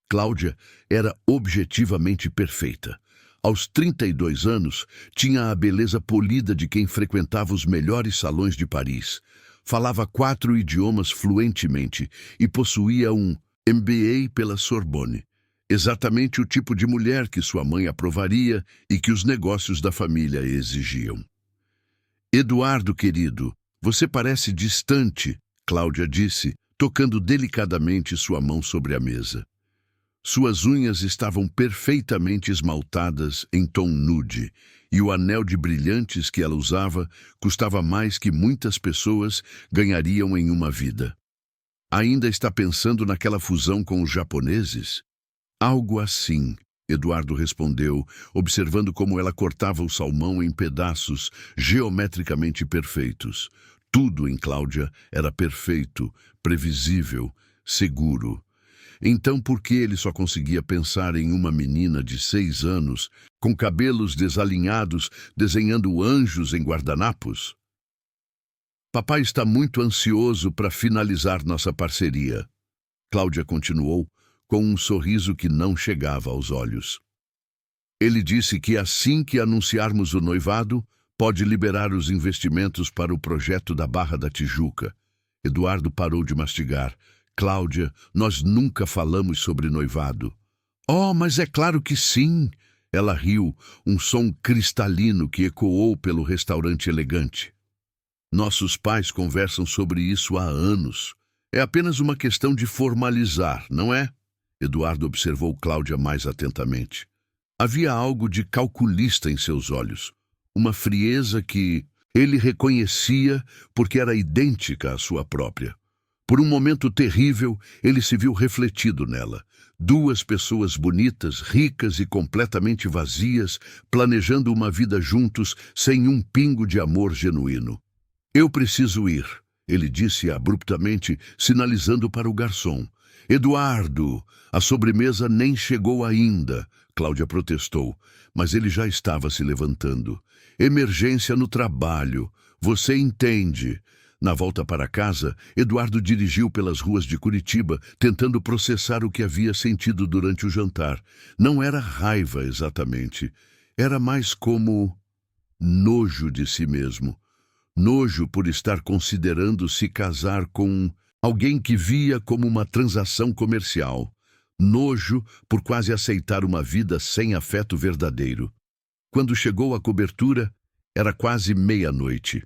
Cláudia era objetivamente perfeita. Aos 32 anos, tinha a beleza polida de quem frequentava os melhores salões de Paris. Falava 4 idiomas fluentemente e possuía um MBA pela Sorbonne. Exatamente o tipo de mulher que sua mãe aprovaria e que os negócios da família exigiam. Eduardo, querido, você parece distante, Cláudia disse, tocando delicadamente sua mão sobre a mesa. Suas unhas estavam perfeitamente esmaltadas em tom nude, e o anel de brilhantes que ela usava custava mais que muitas pessoas ganhariam em uma vida. Ainda está pensando naquela fusão com os japoneses? Algo assim, Eduardo respondeu, observando como ela cortava o salmão em pedaços geometricamente perfeitos. Tudo em Cláudia era perfeito, previsível, seguro. Então por que ele só conseguia pensar em uma menina de 6 anos, com cabelos desalinhados, desenhando anjos em guardanapos? Papai está muito ansioso para finalizar nossa parceria. Cláudia continuou, com um sorriso que não chegava aos olhos. Ele disse que assim que anunciarmos o noivado, pode liberar os investimentos para o projeto da Barra da Tijuca. Eduardo parou de mastigar. Cláudia, nós nunca falamos sobre noivado. Oh, mas é claro que sim! Ela riu, um som cristalino que ecoou pelo restaurante elegante. Nossos pais conversam sobre isso há anos. É apenas uma questão de formalizar, não é? Eduardo observou Cláudia mais atentamente. Havia algo de calculista em seus olhos, uma frieza que ele reconhecia porque era idêntica à sua própria. Por um momento terrível, ele se viu refletido nela. Duas pessoas bonitas, ricas e completamente vazias, planejando uma vida juntos sem um pingo de amor genuíno. Eu preciso ir, ele disse abruptamente, sinalizando para o garçom. Eduardo, a sobremesa nem chegou ainda, Cláudia protestou, mas ele já estava se levantando. Emergência no trabalho, você entende. Na volta para casa, Eduardo dirigiu pelas ruas de Curitiba, tentando processar o que havia sentido durante o jantar. Não era raiva exatamente, era mais como nojo de si mesmo. Nojo por estar considerando se casar com alguém que via como uma transação comercial. Nojo por quase aceitar uma vida sem afeto verdadeiro. Quando chegou à cobertura, era quase meia-noite.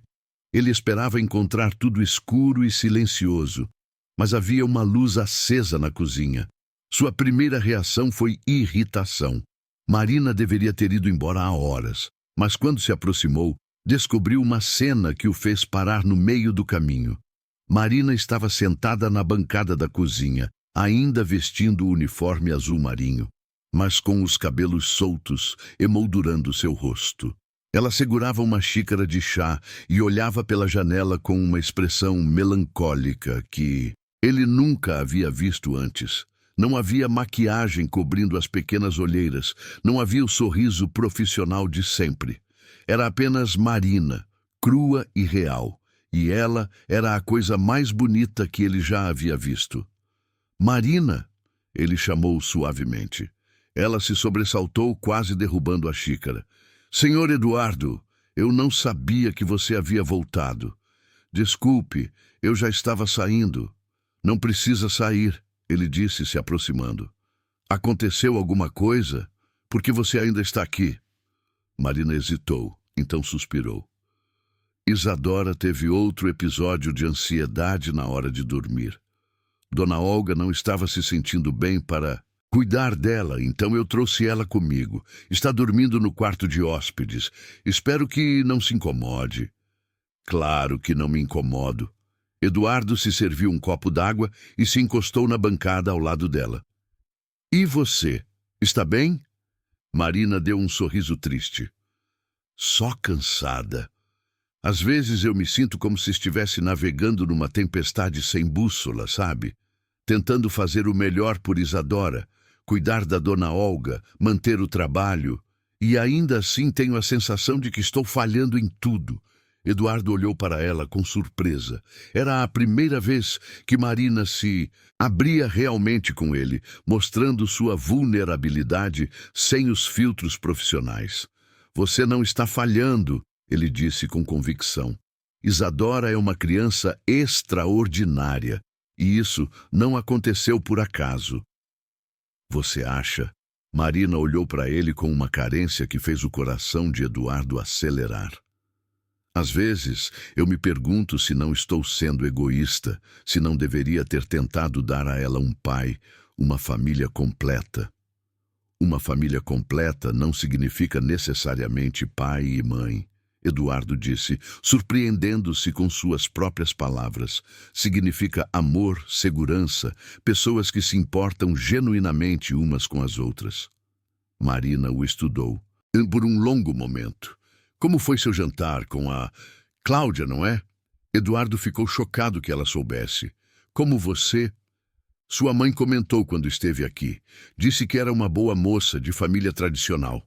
Ele esperava encontrar tudo escuro e silencioso, mas havia uma luz acesa na cozinha. Sua primeira reação foi irritação. Marina deveria ter ido embora há horas, mas quando se aproximou, descobriu uma cena que o fez parar no meio do caminho. Marina estava sentada na bancada da cozinha, ainda vestindo o uniforme azul marinho, mas com os cabelos soltos, emoldurando seu rosto. Ela segurava uma xícara de chá e olhava pela janela com uma expressão melancólica que ele nunca havia visto antes. Não havia maquiagem cobrindo as pequenas olheiras, não havia o sorriso profissional de sempre. Era apenas Marina, crua e real, e ela era a coisa mais bonita que ele já havia visto. Marina, ele chamou suavemente. Ela se sobressaltou, quase derrubando a xícara. Senhor Eduardo, eu não sabia que você havia voltado. Desculpe, eu já estava saindo. Não precisa sair, ele disse, se aproximando. Aconteceu alguma coisa? Por que você ainda está aqui? Marina hesitou, então suspirou. Isadora teve outro episódio de ansiedade na hora de dormir. Dona Olga não estava se sentindo bem para cuidar dela, então eu trouxe ela comigo. Está dormindo no quarto de hóspedes. Espero que não se incomode. Claro que não me incomodo. Eduardo se serviu um copo d'água e se encostou na bancada ao lado dela. E você? Está bem? Marina deu um sorriso triste. Só cansada. Às vezes eu me sinto como se estivesse navegando numa tempestade sem bússola, sabe? Tentando fazer o melhor por Isadora, cuidar da Dona Olga, manter o trabalho, e ainda assim tenho a sensação de que estou falhando em tudo. Eduardo olhou para ela com surpresa. Era a primeira vez que Marina se abria realmente com ele, mostrando sua vulnerabilidade sem os filtros profissionais. Você não está falhando, ele disse com convicção. Isadora é uma criança extraordinária, e isso não aconteceu por acaso. Você acha? Marina olhou para ele com uma carência que fez o coração de Eduardo acelerar. Às vezes, eu me pergunto se não estou sendo egoísta, se não deveria ter tentado dar a ela um pai, uma família completa. Uma família completa não significa necessariamente pai e mãe, Eduardo disse, surpreendendo-se com suas próprias palavras. Significa amor, segurança, pessoas que se importam genuinamente umas com as outras. Marina o estudou, por um longo momento. Como foi seu jantar com a Cláudia, não é? Eduardo ficou chocado que ela soubesse. Como você? Sua mãe comentou quando esteve aqui. Disse que era uma boa moça de família tradicional.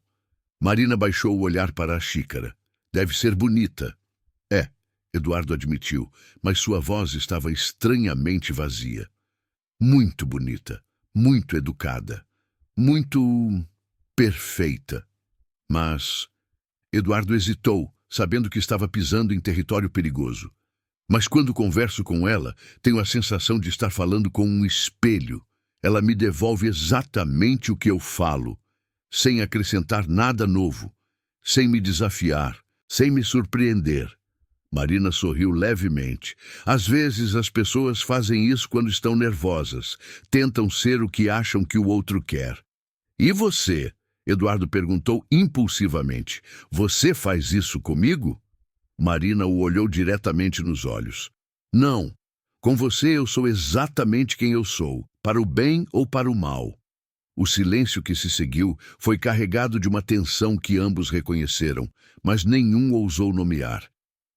Marina baixou o olhar para a xícara. Deve ser bonita. É, Eduardo admitiu, mas sua voz estava estranhamente vazia. Muito bonita, muito educada, muito perfeita. Mas Eduardo hesitou, sabendo que estava pisando em território perigoso. Mas quando converso com ela, tenho a sensação de estar falando com um espelho. Ela me devolve exatamente o que eu falo, sem acrescentar nada novo, sem me desafiar, sem me surpreender. Marina sorriu levemente. Às vezes as pessoas fazem isso quando estão nervosas. Tentam ser o que acham que o outro quer. E você? Eduardo perguntou impulsivamente. Você faz isso comigo? Marina o olhou diretamente nos olhos. Não. Com você eu sou exatamente quem eu sou, para o bem ou para o mal. O silêncio que se seguiu foi carregado de uma tensão que ambos reconheceram, mas nenhum ousou nomear.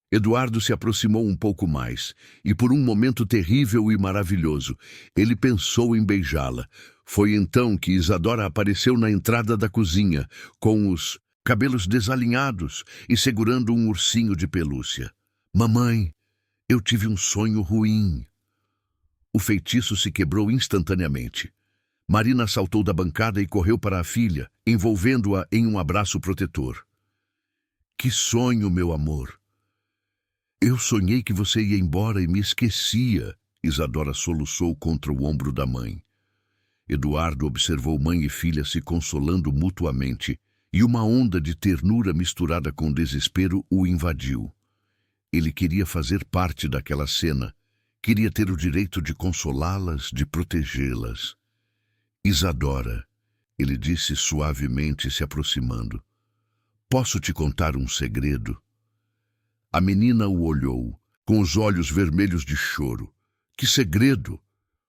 Eduardo se aproximou um pouco mais, e por um momento terrível e maravilhoso, ele pensou em beijá-la. Foi então que Isadora apareceu na entrada da cozinha, com os cabelos desalinhados e segurando um ursinho de pelúcia. Mamãe, eu tive um sonho ruim. O feitiço se quebrou instantaneamente. Marina saltou da bancada e correu para a filha, envolvendo-a em um abraço protetor. Que sonho, meu amor! Eu sonhei que você ia embora e me esquecia, Isadora soluçou contra o ombro da mãe. Eduardo observou mãe e filha se consolando mutuamente, e uma onda de ternura misturada com desespero o invadiu. Ele queria fazer parte daquela cena, queria ter o direito de consolá-las, de protegê-las. Isadora, ele disse suavemente, se aproximando. Posso te contar um segredo? A menina o olhou, com os olhos vermelhos de choro. Que segredo!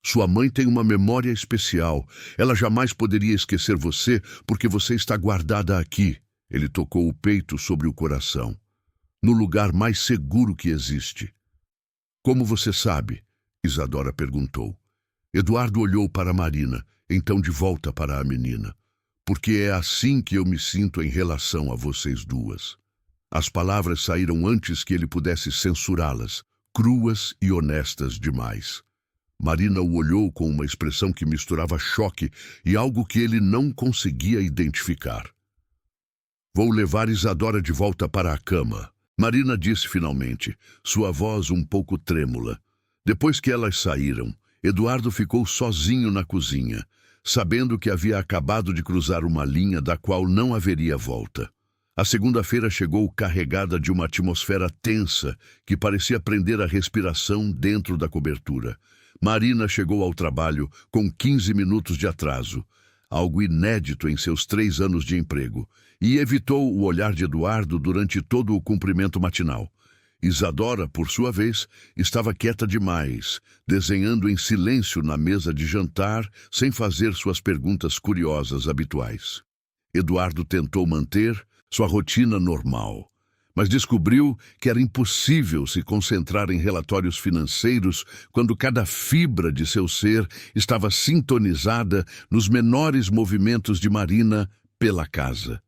Sua mãe tem uma memória especial. Ela jamais poderia esquecer você, porque você está guardada aqui. Ele tocou o peito sobre o coração, no lugar mais seguro que existe. Como você sabe? Isadora perguntou. Eduardo olhou para Marina, então de volta para a menina. Porque é assim que eu me sinto em relação a vocês duas. As palavras saíram antes que ele pudesse censurá-las, cruas e honestas demais. Marina o olhou com uma expressão que misturava choque e algo que ele não conseguia identificar. Vou levar Isadora de volta para a cama, Marina disse finalmente, sua voz um pouco trêmula. Depois que elas saíram, Eduardo ficou sozinho na cozinha, sabendo que havia acabado de cruzar uma linha da qual não haveria volta. A segunda-feira chegou carregada de uma atmosfera tensa que parecia prender a respiração dentro da cobertura. Marina chegou ao trabalho com 15 minutos de atraso, algo inédito em seus 3 anos de emprego, e evitou o olhar de Eduardo durante todo o cumprimento matinal. Isadora, por sua vez, estava quieta demais, desenhando em silêncio na mesa de jantar, sem fazer suas perguntas curiosas habituais. Eduardo tentou manter sua rotina normal, mas descobriu que era impossível se concentrar em relatórios financeiros quando cada fibra de seu ser estava sintonizada nos menores movimentos de Marina pela casa.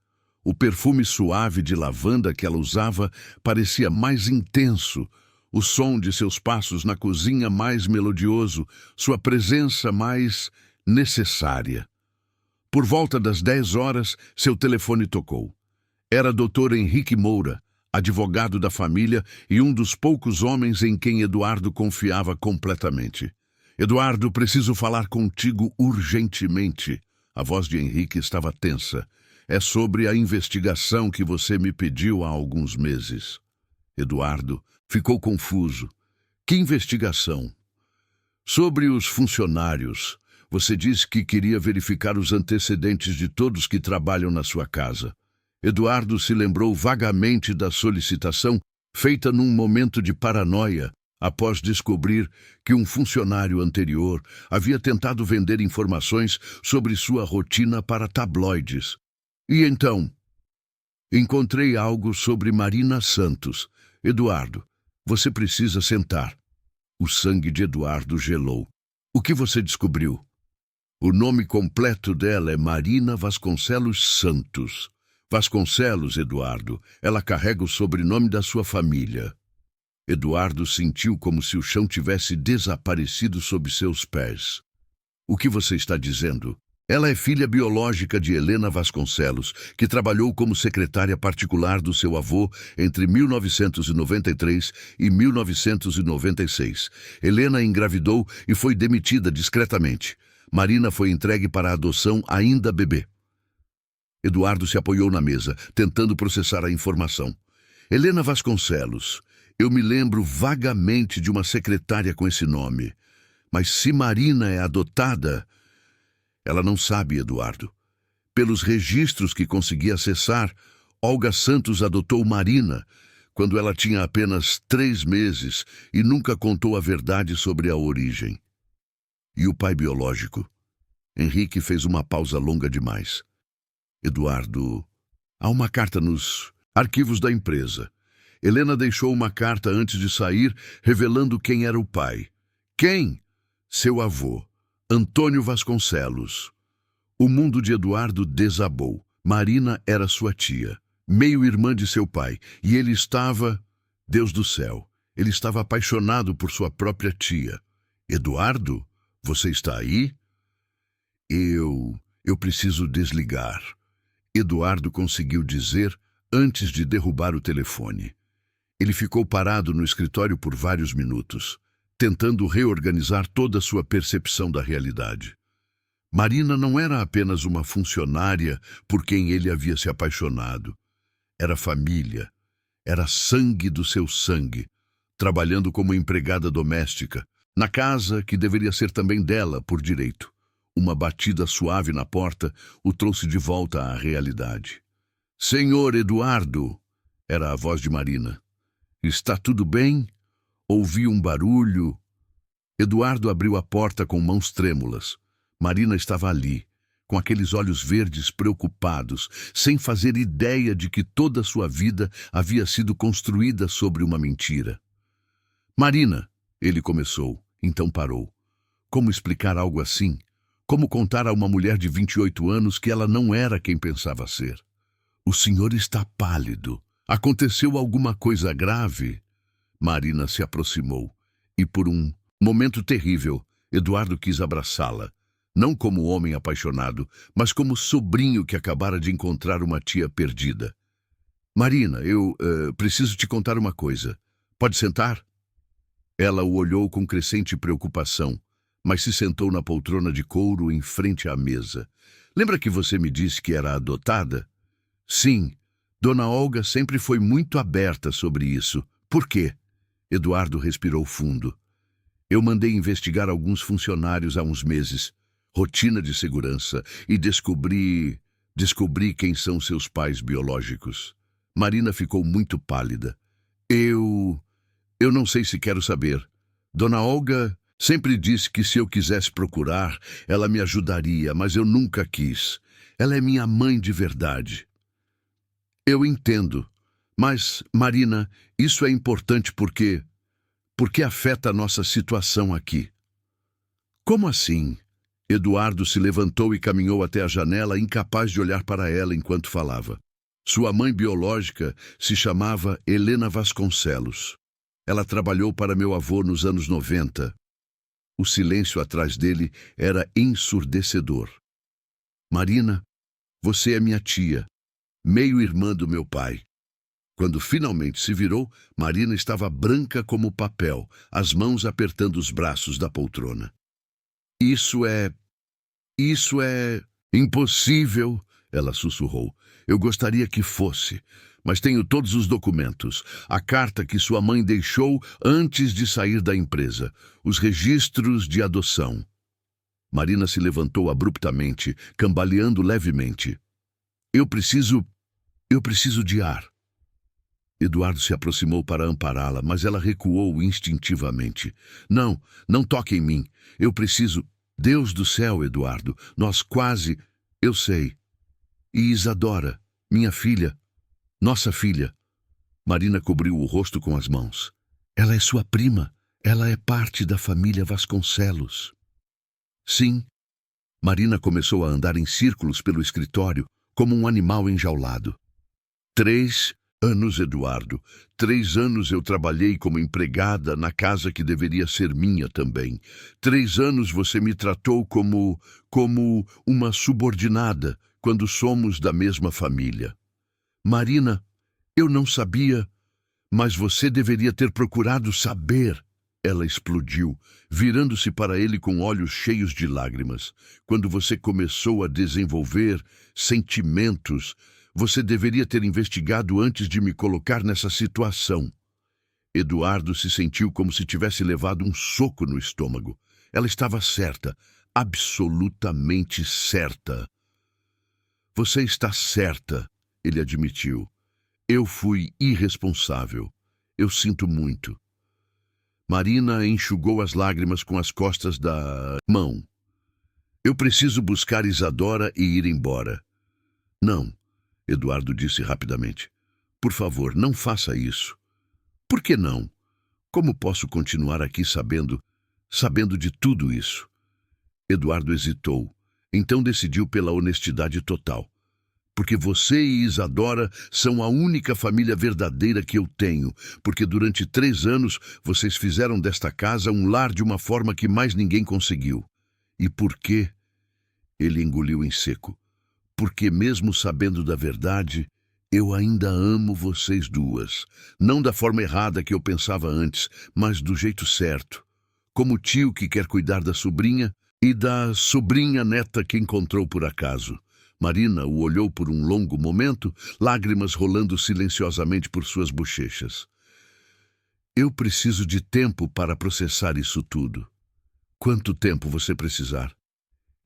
O perfume suave de lavanda que ela usava parecia mais intenso, o som de seus passos na cozinha mais melodioso, sua presença mais necessária. Por volta das 10 horas, seu telefone tocou. Era Dr. Henrique Moura, advogado da família e um dos poucos homens em quem Eduardo confiava completamente. Eduardo, preciso falar contigo urgentemente. A voz de Henrique estava tensa. É sobre a investigação que você me pediu há alguns meses. Eduardo ficou confuso. Que investigação? Sobre os funcionários. Você disse que queria verificar os antecedentes de todos que trabalham na sua casa. Eduardo se lembrou vagamente da solicitação feita num momento de paranoia, após descobrir que um funcionário anterior havia tentado vender informações sobre sua rotina para tabloides. E então? Encontrei algo sobre Marina Santos. Eduardo, você precisa sentar. O sangue de Eduardo gelou. O que você descobriu? O nome completo dela é Marina Vasconcelos Santos. Vasconcelos, Eduardo. Ela carrega o sobrenome da sua família. Eduardo sentiu como se o chão tivesse desaparecido sob seus pés. O que você está dizendo? Ela é filha biológica de Helena Vasconcelos, que trabalhou como secretária particular do seu avô entre 1993 e 1996. Helena engravidou e foi demitida discretamente. Marina foi entregue para a adoção ainda bebê. Eduardo se apoiou na mesa, tentando processar a informação. Helena Vasconcelos. Eu me lembro vagamente de uma secretária com esse nome. Mas se Marina é adotada, ela não sabe, Eduardo. Pelos registros que consegui acessar, Olga Santos adotou Marina quando ela tinha apenas 3 meses e nunca contou a verdade sobre a origem. E o pai biológico? Henrique fez uma pausa longa demais. Eduardo, há uma carta nos arquivos da empresa. Helena deixou uma carta antes de sair, revelando quem era o pai. Quem? Seu avô, Antônio Vasconcelos. O mundo de Eduardo desabou. Marina era sua tia, meio-irmã de seu pai, e ele estava... Deus do céu, ele estava apaixonado por sua própria tia. Eduardo, você está aí? Eu preciso desligar. Eduardo conseguiu dizer antes de derrubar o telefone. Ele ficou parado no escritório por vários minutos, tentando reorganizar toda a sua percepção da realidade. Marina não era apenas uma funcionária por quem ele havia se apaixonado. Era família, era sangue do seu sangue, trabalhando como empregada doméstica, na casa que deveria ser também dela por direito. Uma batida suave na porta o trouxe de volta à realidade. Senhor Eduardo, era a voz de Marina. Está tudo bem? Ouvi um barulho. Eduardo abriu a porta com mãos trêmulas. Marina estava ali, com aqueles olhos verdes preocupados, sem fazer ideia de que toda a sua vida havia sido construída sobre uma mentira. Marina, ele começou, então parou. Como explicar algo assim? Como contar a uma mulher de 28 anos que ela não era quem pensava ser? O senhor está pálido. Aconteceu alguma coisa grave? Marina se aproximou, e por um momento terrível, Eduardo quis abraçá-la. Não como homem apaixonado, mas como sobrinho que acabara de encontrar uma tia perdida. Marina, eu preciso te contar uma coisa. Pode sentar? Ela o olhou com crescente preocupação, mas se sentou na poltrona de couro em frente à mesa. Lembra que você me disse que era adotada? Sim. Dona Olga sempre foi muito aberta sobre isso. Por quê? Eduardo respirou fundo. Eu mandei investigar alguns funcionários há uns meses. Rotina de segurança, e descobri quem são seus pais biológicos. Marina ficou muito pálida. Eu não sei se quero saber. Dona Olga sempre disse que se eu quisesse procurar, ela me ajudaria, mas eu nunca quis. Ela é minha mãe de verdade. Eu entendo, mas, Marina, isso é importante porque afeta a nossa situação aqui. Como assim? Eduardo se levantou e caminhou até a janela, incapaz de olhar para ela enquanto falava. Sua mãe biológica se chamava Helena Vasconcelos. Ela trabalhou para meu avô nos anos 90. O silêncio atrás dele era ensurdecedor. Marina, você é minha tia, meio-irmã do meu pai. Quando finalmente se virou, Marina estava branca como papel, as mãos apertando os braços da poltrona. Isso é impossível, ela sussurrou. Eu gostaria que fosse, mas tenho todos os documentos. A carta que sua mãe deixou antes de sair da empresa. Os registros de adoção. Marina se levantou abruptamente, cambaleando levemente. Eu preciso de ar. Eduardo se aproximou para ampará-la, mas ela recuou instintivamente. Não toque em mim. Eu preciso... Deus do céu, Eduardo, nós quase... Eu sei. E Isadora, minha filha, nossa filha. Marina cobriu o rosto com as mãos. Ela é sua prima. Ela é parte da família Vasconcelos. Sim. Marina começou a andar em círculos pelo escritório, como um animal enjaulado. 3 anos, Eduardo. 3 anos eu trabalhei como empregada na casa que deveria ser minha também. 3 anos você me tratou como uma subordinada, quando somos da mesma família. Marina, eu não sabia, mas você deveria ter procurado saber. Ela explodiu, virando-se para ele com olhos cheios de lágrimas. Quando você começou a desenvolver sentimentos, você deveria ter investigado antes de me colocar nessa situação. Eduardo se sentiu como se tivesse levado um soco no estômago. Ela estava certa, absolutamente certa. Você está certa, ele admitiu. Eu fui irresponsável. Eu sinto muito. Marina enxugou as lágrimas com as costas da mão. Eu preciso buscar Isadora e ir embora. Não, Eduardo disse rapidamente. Por favor, não faça isso. Por que não? Como posso continuar aqui sabendo de tudo isso? Eduardo hesitou. Então decidiu pela honestidade total. Porque você e Isadora são a única família verdadeira que eu tenho, porque durante 3 anos vocês fizeram desta casa um lar de uma forma que mais ninguém conseguiu. E por quê? Ele engoliu em seco. Porque mesmo sabendo da verdade, eu ainda amo vocês duas. Não da forma errada que eu pensava antes, mas do jeito certo. Como tio que quer cuidar da sobrinha e da sobrinha neta que encontrou por acaso. Marina o olhou por um longo momento, lágrimas rolando silenciosamente por suas bochechas. Eu preciso de tempo para processar isso tudo. Quanto tempo você precisar?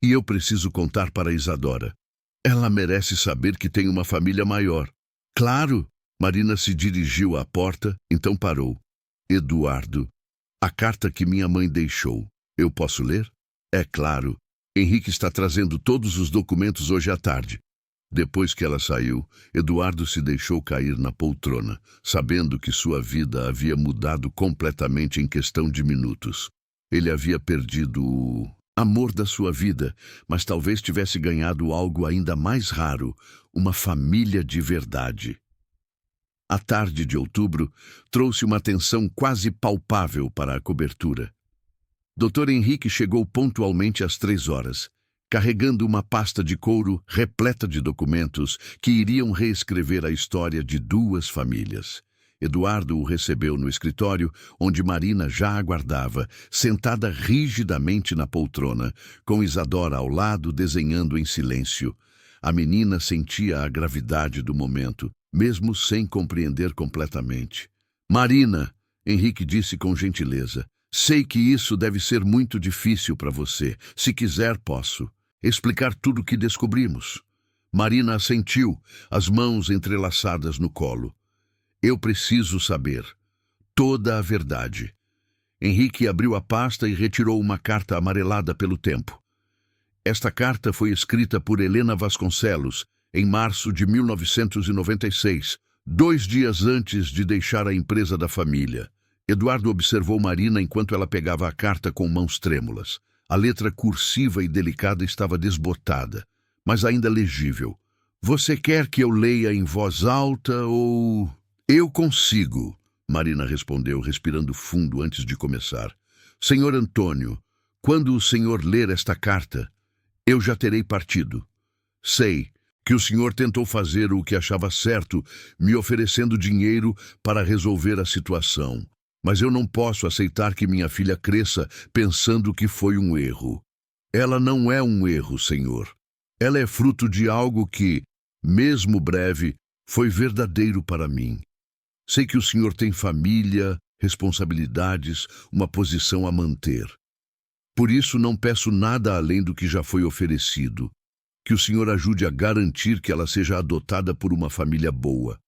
E eu preciso contar para Isadora. Ela merece saber que tem uma família maior. Claro! Marina se dirigiu à porta, então parou. Eduardo, a carta que minha mãe deixou. Eu posso ler? É claro. Henrique está trazendo todos os documentos hoje à tarde. Depois que ela saiu, Eduardo se deixou cair na poltrona, sabendo que sua vida havia mudado completamente em questão de minutos. Ele havia perdido o amor da sua vida, mas talvez tivesse ganhado algo ainda mais raro, uma família de verdade. A tarde de outubro trouxe uma tensão quase palpável para a cobertura. Dr. Henrique chegou pontualmente às 3 horas, carregando uma pasta de couro repleta de documentos que iriam reescrever a história de 2 famílias. Eduardo o recebeu no escritório, onde Marina já aguardava, sentada rigidamente na poltrona, com Isadora ao lado desenhando em silêncio. A menina sentia a gravidade do momento, mesmo sem compreender completamente. Marina, Henrique disse com gentileza, sei que isso deve ser muito difícil para você. Se quiser, posso explicar tudo o que descobrimos. Marina assentiu, as mãos entrelaçadas no colo. Eu preciso saber toda a verdade. Henrique abriu a pasta e retirou uma carta amarelada pelo tempo. Esta carta foi escrita por Helena Vasconcelos em março de 1996, 2 dias antes de deixar a empresa da família. Eduardo observou Marina enquanto ela pegava a carta com mãos trêmulas. A letra cursiva e delicada estava desbotada, mas ainda legível. Você quer que eu leia em voz alta ou... Eu consigo, Marina respondeu, respirando fundo antes de começar. Senhor Antônio, quando o senhor ler esta carta, eu já terei partido. Sei que o senhor tentou fazer o que achava certo, me oferecendo dinheiro para resolver a situação. Mas eu não posso aceitar que minha filha cresça pensando que foi um erro. Ela não é um erro, senhor. Ela é fruto de algo que, mesmo breve, foi verdadeiro para mim. Sei que o senhor tem família, responsabilidades, uma posição a manter. Por isso não peço nada além do que já foi oferecido. Que o senhor ajude a garantir que ela seja adotada por uma família boa.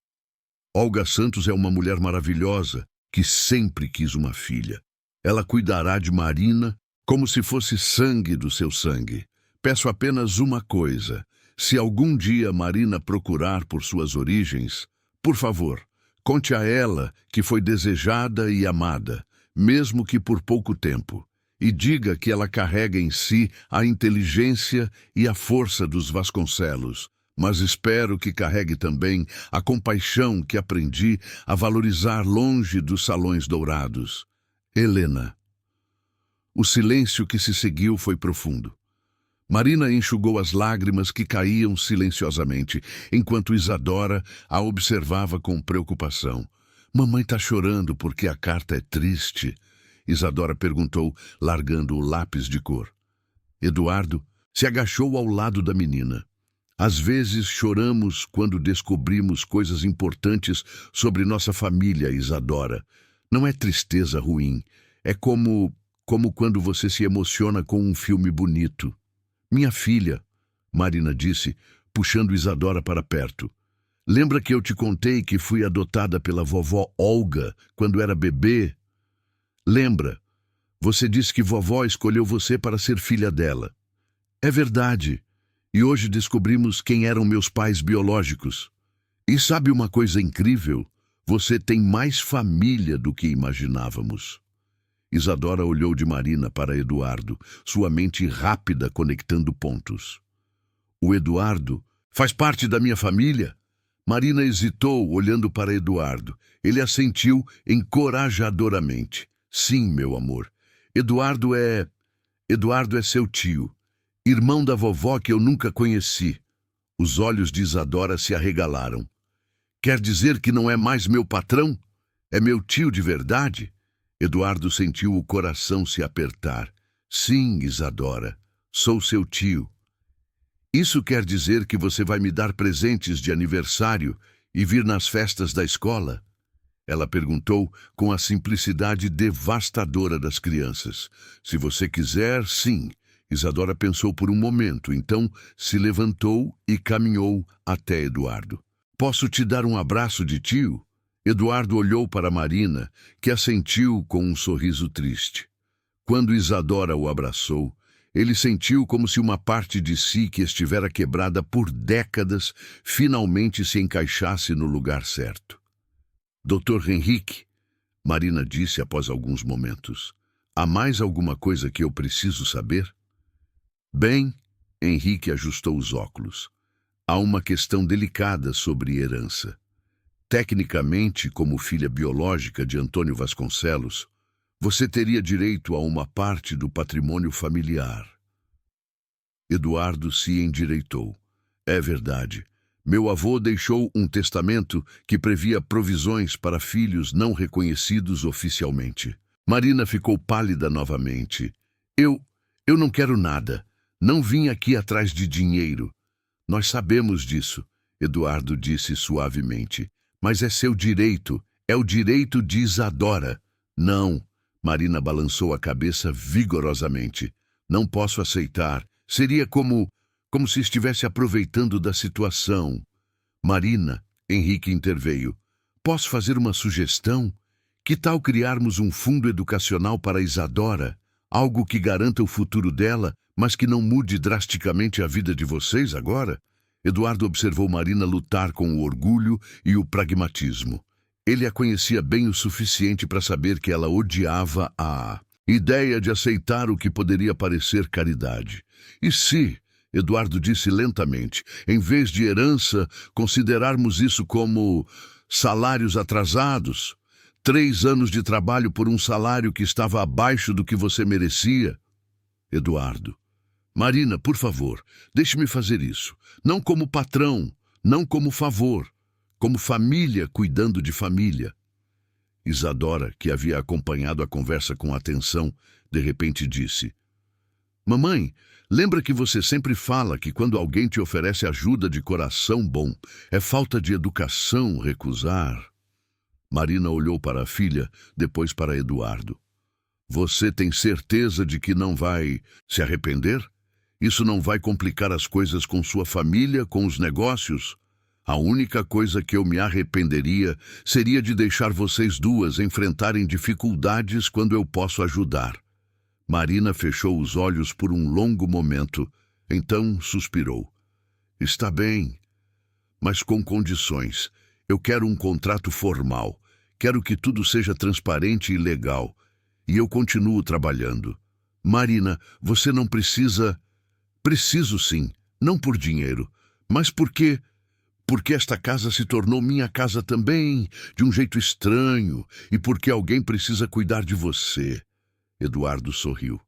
Olga Santos é uma mulher maravilhosa, que sempre quis uma filha. Ela cuidará de Marina como se fosse sangue do seu sangue. Peço apenas uma coisa. Se algum dia Marina procurar por suas origens, por favor, conte a ela que foi desejada e amada, mesmo que por pouco tempo, e diga que ela carrega em si a inteligência e a força dos Vasconcelos, mas espero que carregue também a compaixão que aprendi a valorizar longe dos salões dourados. Helena. O silêncio que se seguiu foi profundo. Marina enxugou as lágrimas que caíam silenciosamente, enquanto Isadora a observava com preocupação. Mamãe está chorando porque a carta é triste, Isadora perguntou, largando o lápis de cor. Eduardo se agachou ao lado da menina. Às vezes choramos quando descobrimos coisas importantes sobre nossa família, Isadora. Não é tristeza ruim. É como quando você se emociona com um filme bonito. Minha filha, Marina disse, puxando Isadora para perto. Lembra que eu te contei que fui adotada pela vovó Olga quando era bebê? Lembra? Você disse que vovó escolheu você para ser filha dela. É verdade. E hoje descobrimos quem eram meus pais biológicos. E sabe uma coisa incrível? Você tem mais família do que imaginávamos. Isadora olhou de Marina para Eduardo, sua mente rápida conectando pontos. O Eduardo faz parte da minha família? Marina hesitou, olhando para Eduardo. Ele assentiu encorajadoramente. Sim, meu amor. Eduardo é seu tio, irmão da vovó que eu nunca conheci. Os olhos de Isadora se arregalaram. Quer dizer que não é mais meu patrão? É meu tio de verdade? Eduardo sentiu o coração se apertar. Sim, Isadora, sou seu tio. Isso quer dizer que você vai me dar presentes de aniversário e vir nas festas da escola? Ela perguntou com a simplicidade devastadora das crianças. Se você quiser, sim. Isadora pensou por um momento, então se levantou e caminhou até Eduardo. Posso te dar um abraço de tio? Eduardo olhou para Marina, que assentiu com um sorriso triste. Quando Isadora o abraçou, ele sentiu como se uma parte de si que estivera quebrada por décadas finalmente se encaixasse no lugar certo. Dr. Henrique, Marina disse após alguns momentos, há mais alguma coisa que eu preciso saber? Bem, Henrique ajustou os óculos. Há uma questão delicada sobre herança. Tecnicamente, como filha biológica de Antônio Vasconcelos, você teria direito a uma parte do patrimônio familiar. Eduardo se endireitou. É verdade. Meu avô deixou um testamento que previa provisões para filhos não reconhecidos oficialmente. Marina ficou pálida novamente. Eu não quero nada. Não vim aqui atrás de dinheiro. Nós sabemos disso, Eduardo disse suavemente. Mas é seu direito. É o direito de Isadora. Não. Marina balançou a cabeça vigorosamente. Não posso aceitar. Seria como se estivesse aproveitando da situação. Marina, Henrique interveio. Posso fazer uma sugestão? Que tal criarmos um fundo educacional para Isadora? Algo que garanta o futuro dela, mas que não mude drasticamente a vida de vocês agora? Eduardo observou Marina lutar com o orgulho e o pragmatismo. Ele a conhecia bem o suficiente para saber que ela odiava a ideia de aceitar o que poderia parecer caridade. E se, Eduardo disse lentamente, em vez de herança, considerarmos isso como salários atrasados? 3 anos de trabalho por um salário que estava abaixo do que você merecia? Eduardo. Marina, por favor, deixe-me fazer isso. Não como patrão, não como favor. Como família cuidando de família. Isadora, que havia acompanhado a conversa com atenção, de repente disse: Mamãe, lembra que você sempre fala que quando alguém te oferece ajuda de coração bom, é falta de educação recusar? Marina olhou para a filha, depois para Eduardo. Você tem certeza de que não vai se arrepender? Isso não vai complicar as coisas com sua família, com os negócios? A única coisa que eu me arrependeria seria de deixar vocês duas enfrentarem dificuldades quando eu posso ajudar. Marina fechou os olhos por um longo momento, então suspirou. Está bem, mas com condições. Eu quero um contrato formal. Quero que tudo seja transparente e legal. E eu continuo trabalhando. Marina, você não precisa... Preciso sim, não por dinheiro, mas porque esta casa se tornou minha casa também, de um jeito estranho, e porque alguém precisa cuidar de você. Eduardo sorriu.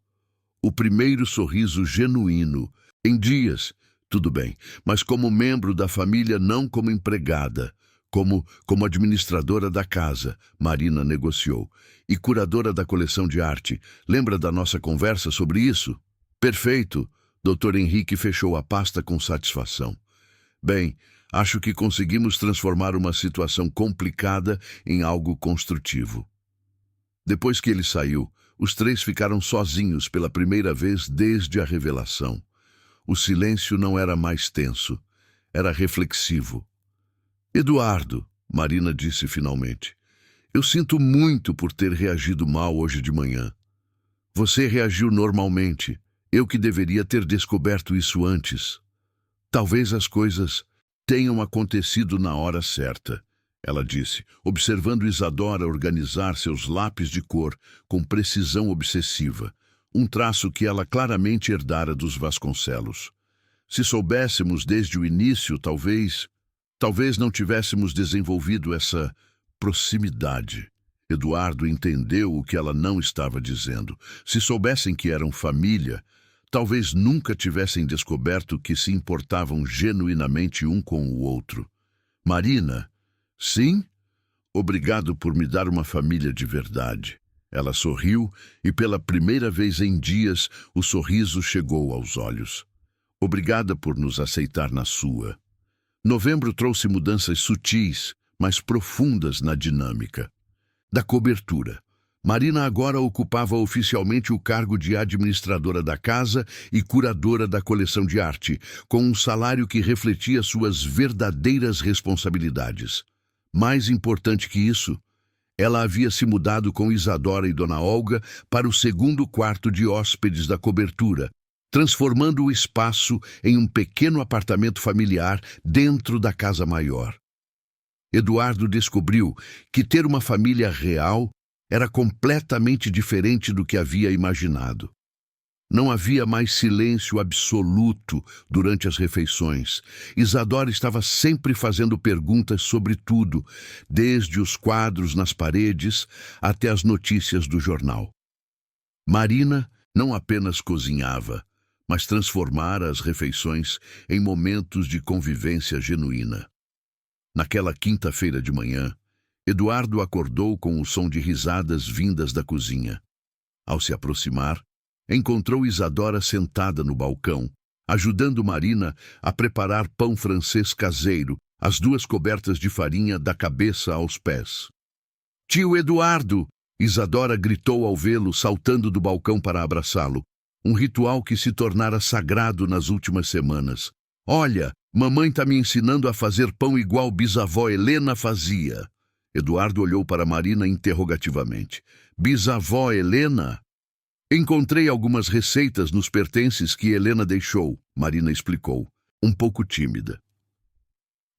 O primeiro sorriso genuíno. Em dias, tudo bem, mas como membro da família, não como empregada. Como administradora da casa, Marina negociou. E curadora da coleção de arte. Lembra da nossa conversa sobre isso? Perfeito. Dr. Henrique fechou a pasta com satisfação. Bem, acho que conseguimos transformar uma situação complicada em algo construtivo. Depois que ele saiu, os três ficaram sozinhos pela primeira vez desde a revelação. O silêncio não era mais tenso, era reflexivo. Eduardo, Marina disse finalmente, eu sinto muito por ter reagido mal hoje de manhã. Você reagiu normalmente, eu que deveria ter descoberto isso antes. Talvez as coisas tenham acontecido na hora certa, ela disse, observando Isadora organizar seus lápis de cor com precisão obsessiva, um traço que ela claramente herdara dos Vasconcelos. Se soubéssemos desde o início, talvez não tivéssemos desenvolvido essa proximidade. Eduardo entendeu o que ela não estava dizendo. Se soubessem que eram família, talvez nunca tivessem descoberto que se importavam genuinamente um com o outro. Marina, sim? Obrigado por me dar uma família de verdade. Ela sorriu e pela primeira vez em dias o sorriso chegou aos olhos. Obrigada por nos aceitar na sua. Novembro trouxe mudanças sutis, mas profundas na dinâmica. Da cobertura. Marina agora ocupava oficialmente o cargo de administradora da casa e curadora da coleção de arte, com um salário que refletia suas verdadeiras responsabilidades. Mais importante que isso, ela havia se mudado com Isadora e Dona Olga para o segundo quarto de hóspedes da cobertura, transformando o espaço em um pequeno apartamento familiar dentro da casa maior. Eduardo descobriu que ter uma família real era completamente diferente do que havia imaginado. Não havia mais silêncio absoluto durante as refeições. Isadora estava sempre fazendo perguntas sobre tudo, desde os quadros nas paredes até as notícias do jornal. Marina não apenas cozinhava, mas transformara as refeições em momentos de convivência genuína. Naquela quinta-feira de manhã, Eduardo acordou com o som de risadas vindas da cozinha. Ao se aproximar, encontrou Isadora sentada no balcão, ajudando Marina a preparar pão francês caseiro, as duas cobertas de farinha da cabeça aos pés. Tio Eduardo! Isadora gritou ao vê-lo, saltando do balcão para abraçá-lo, um ritual que se tornara sagrado nas últimas semanas. Olha, mamãe está me ensinando a fazer pão igual bisavó Helena fazia. Eduardo olhou para Marina interrogativamente. Bisavó Helena? Encontrei algumas receitas nos pertences que Helena deixou, Marina explicou, um pouco tímida.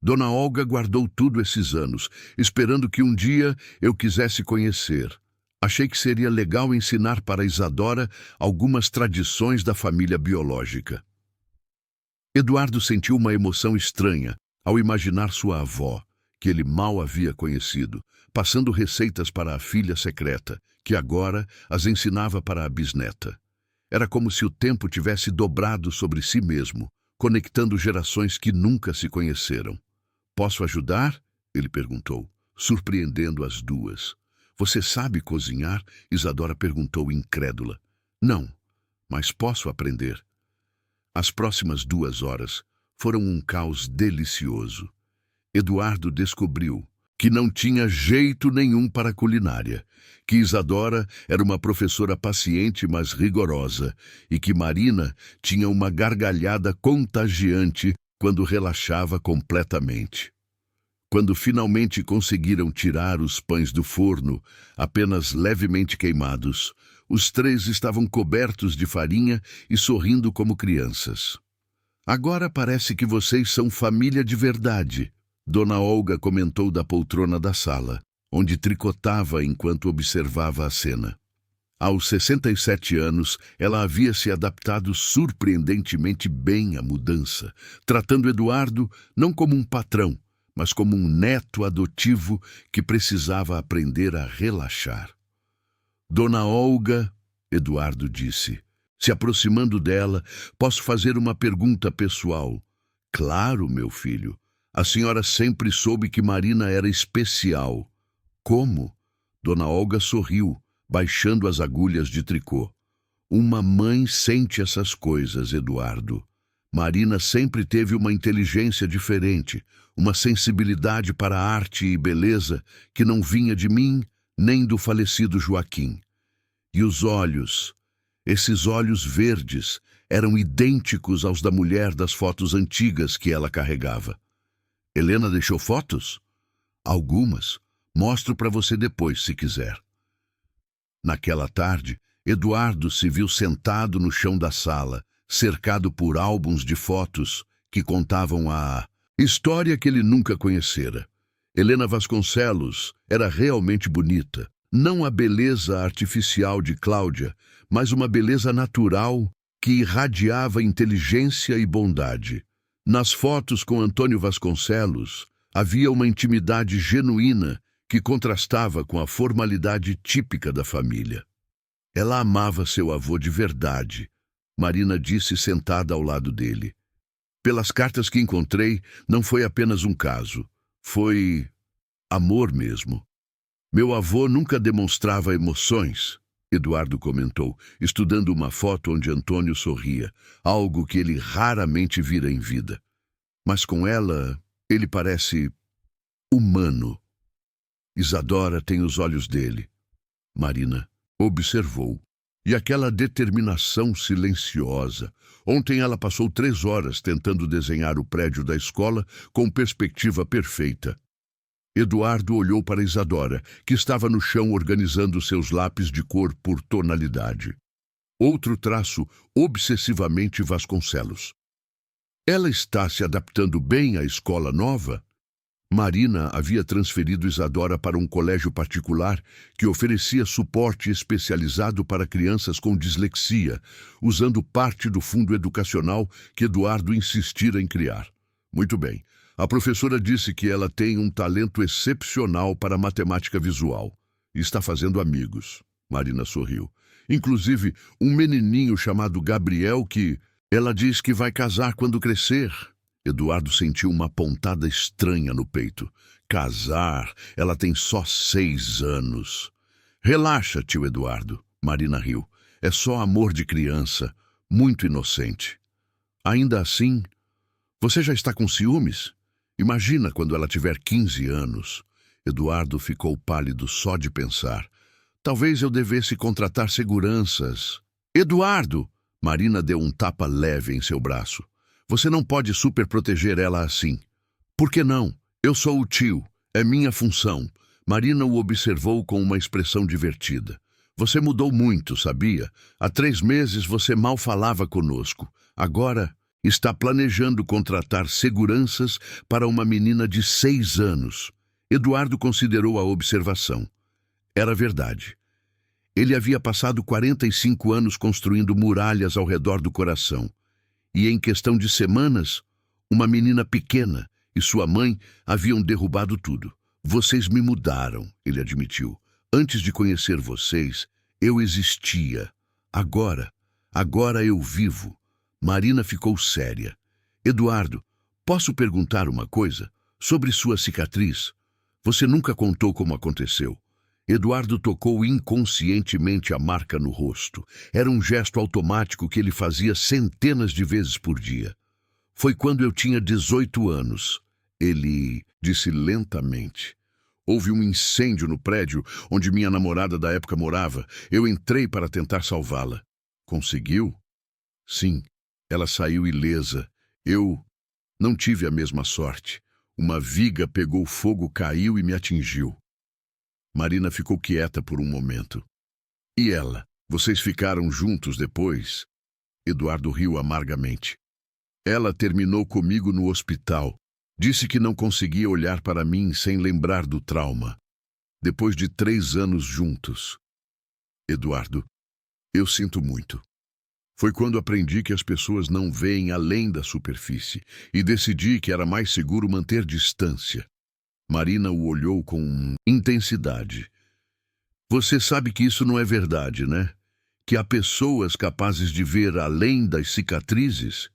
Dona Olga guardou tudo esses anos, esperando que um dia eu quisesse conhecer. Achei que seria legal ensinar para Isadora algumas tradições da família biológica. Eduardo sentiu uma emoção estranha ao imaginar sua avó, que ele mal havia conhecido, passando receitas para a filha secreta, que agora as ensinava para a bisneta. Era como se o tempo tivesse dobrado sobre si mesmo, conectando gerações que nunca se conheceram. Posso ajudar? Ele perguntou, surpreendendo as duas. Você sabe cozinhar? Isadora perguntou incrédula. Não, mas posso aprender. As próximas 2 horas foram um caos delicioso. Eduardo descobriu que não tinha jeito nenhum para a culinária, que Isadora era uma professora paciente, mas rigorosa, e que Marina tinha uma gargalhada contagiante quando relaxava completamente. Quando finalmente conseguiram tirar os pães do forno, apenas levemente queimados, os três estavam cobertos de farinha e sorrindo como crianças. Agora parece que vocês são família de verdade, Dona Olga comentou da poltrona da sala, onde tricotava enquanto observava a cena. Aos 67 anos, ela havia se adaptado surpreendentemente bem à mudança, tratando Eduardo não como um patrão, mas como um neto adotivo que precisava aprender a relaxar. Dona Olga, Eduardo disse, se aproximando dela, posso fazer uma pergunta pessoal? Claro, meu filho. A senhora sempre soube que Marina era especial. Como? Dona Olga sorriu, baixando as agulhas de tricô. Uma mãe sente essas coisas, Eduardo. Marina sempre teve uma inteligência diferente, uma sensibilidade para a arte e beleza que não vinha de mim nem do falecido Joaquim. E os olhos, esses olhos verdes, eram idênticos aos da mulher das fotos antigas que ela carregava. Helena deixou fotos? Algumas. Mostro para você depois, se quiser. Naquela tarde, Eduardo se viu sentado no chão da sala, cercado por álbuns de fotos que contavam a história que ele nunca conhecera. Helena Vasconcelos era realmente bonita. Não a beleza artificial de Cláudia, mas uma beleza natural que irradiava inteligência e bondade. Nas fotos com Antônio Vasconcelos, havia uma intimidade genuína que contrastava com a formalidade típica da família. Ela amava seu avô de verdade, Marina disse sentada ao lado dele. Pelas cartas que encontrei, não foi apenas um caso. Foi amor mesmo. Meu avô nunca demonstrava emoções, Eduardo comentou, estudando uma foto onde Antônio sorria, algo que ele raramente vira em vida. Mas com ela, ele parece humano. Isadora tem os olhos dele. Marina observou. E aquela determinação silenciosa. Ontem ela passou 3 horas tentando desenhar o prédio da escola com perspectiva perfeita. Eduardo olhou para Isadora, que estava no chão organizando seus lápis de cor por tonalidade. Outro traço obsessivamente Vasconcelos. Ela está se adaptando bem à escola nova? Marina havia transferido Isadora para um colégio particular que oferecia suporte especializado para crianças com dislexia, usando parte do fundo educacional que Eduardo insistira em criar. Muito bem. A professora disse que ela tem um talento excepcional para matemática visual. E está fazendo amigos. Marina sorriu. Inclusive, um menininho chamado Gabriel que ela diz que vai casar quando crescer. Eduardo sentiu uma pontada estranha no peito. Casar? Ela tem só 6 anos. Relaxa, tio Eduardo. Marina riu. É só amor de criança. Muito inocente. Ainda assim, você já está com ciúmes? Imagina quando ela tiver 15 anos. Eduardo ficou pálido só de pensar. Talvez eu devesse contratar seguranças. Eduardo! Marina deu um tapa leve em seu braço. Você não pode superproteger ela assim. Por que não? Eu sou o tio. É minha função. Marina o observou com uma expressão divertida. Você mudou muito, sabia? Há 3 meses você mal falava conosco. Agora está planejando contratar seguranças para uma menina de 6 anos. Eduardo considerou a observação. Era verdade. Ele havia passado 45 anos construindo muralhas ao redor do coração. E em questão de semanas, uma menina pequena e sua mãe haviam derrubado tudo. Vocês me mudaram, ele admitiu. Antes de conhecer vocês, eu existia. Agora eu vivo. Marina ficou séria. Eduardo, posso perguntar uma coisa? Sobre sua cicatriz? Você nunca contou como aconteceu. Eduardo tocou inconscientemente a marca no rosto. Era um gesto automático que ele fazia centenas de vezes por dia. Foi quando eu tinha 18 anos. Ele disse lentamente. Houve um incêndio no prédio onde minha namorada da época morava. Eu entrei para tentar salvá-la. Conseguiu? Sim. Ela saiu ilesa. Eu não tive a mesma sorte. Uma viga pegou fogo, caiu e me atingiu. Marina ficou quieta por um momento. E ela? Vocês ficaram juntos depois? Eduardo riu amargamente. Ela terminou comigo no hospital. Disse que não conseguia olhar para mim sem lembrar do trauma. Depois de 3 anos juntos. Eduardo, eu sinto muito. Foi quando aprendi que as pessoas não veem além da superfície e decidi que era mais seguro manter distância. Marina o olhou com intensidade. Você sabe que isso não é verdade, né? Que há pessoas capazes de ver além das cicatrizes?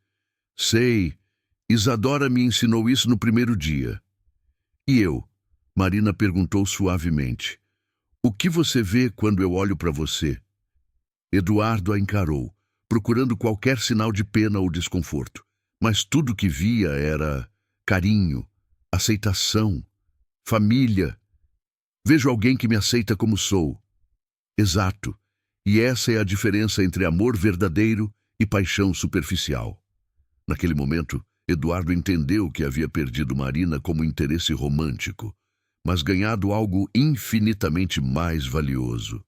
Sei. Isadora me ensinou isso no primeiro dia. E eu? Marina perguntou suavemente. O que você vê quando eu olho para você? Eduardo a encarou, procurando qualquer sinal de pena ou desconforto. Mas tudo que via era carinho, aceitação, família. Vejo alguém que me aceita como sou. Exato. E essa é a diferença entre amor verdadeiro e paixão superficial. Naquele momento, Eduardo entendeu que havia perdido Marina como interesse romântico, mas ganhado algo infinitamente mais valioso.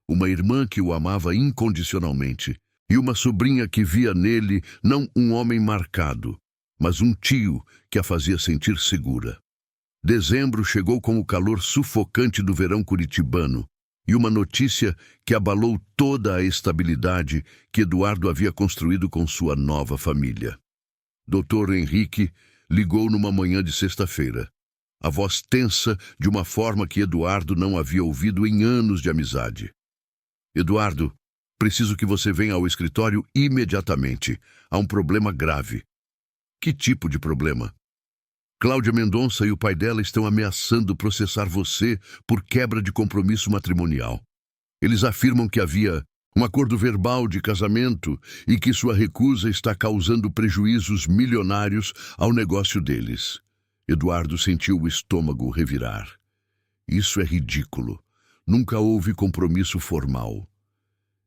Uma irmã que o amava incondicionalmente e uma sobrinha que via nele não um homem marcado, mas um tio que a fazia sentir segura. Dezembro chegou com o calor sufocante do verão curitibano e uma notícia que abalou toda a estabilidade que Eduardo havia construído com sua nova família. Dr. Henrique ligou numa manhã de sexta-feira, a voz tensa de uma forma que Eduardo não havia ouvido em anos de amizade. Eduardo, preciso que você venha ao escritório imediatamente. Há um problema grave. Que tipo de problema? Cláudia Mendonça e o pai dela estão ameaçando processar você por quebra de compromisso matrimonial. Eles afirmam que havia um acordo verbal de casamento e que sua recusa está causando prejuízos milionários ao negócio deles. Eduardo sentiu o estômago revirar. Isso é ridículo. Nunca houve compromisso formal.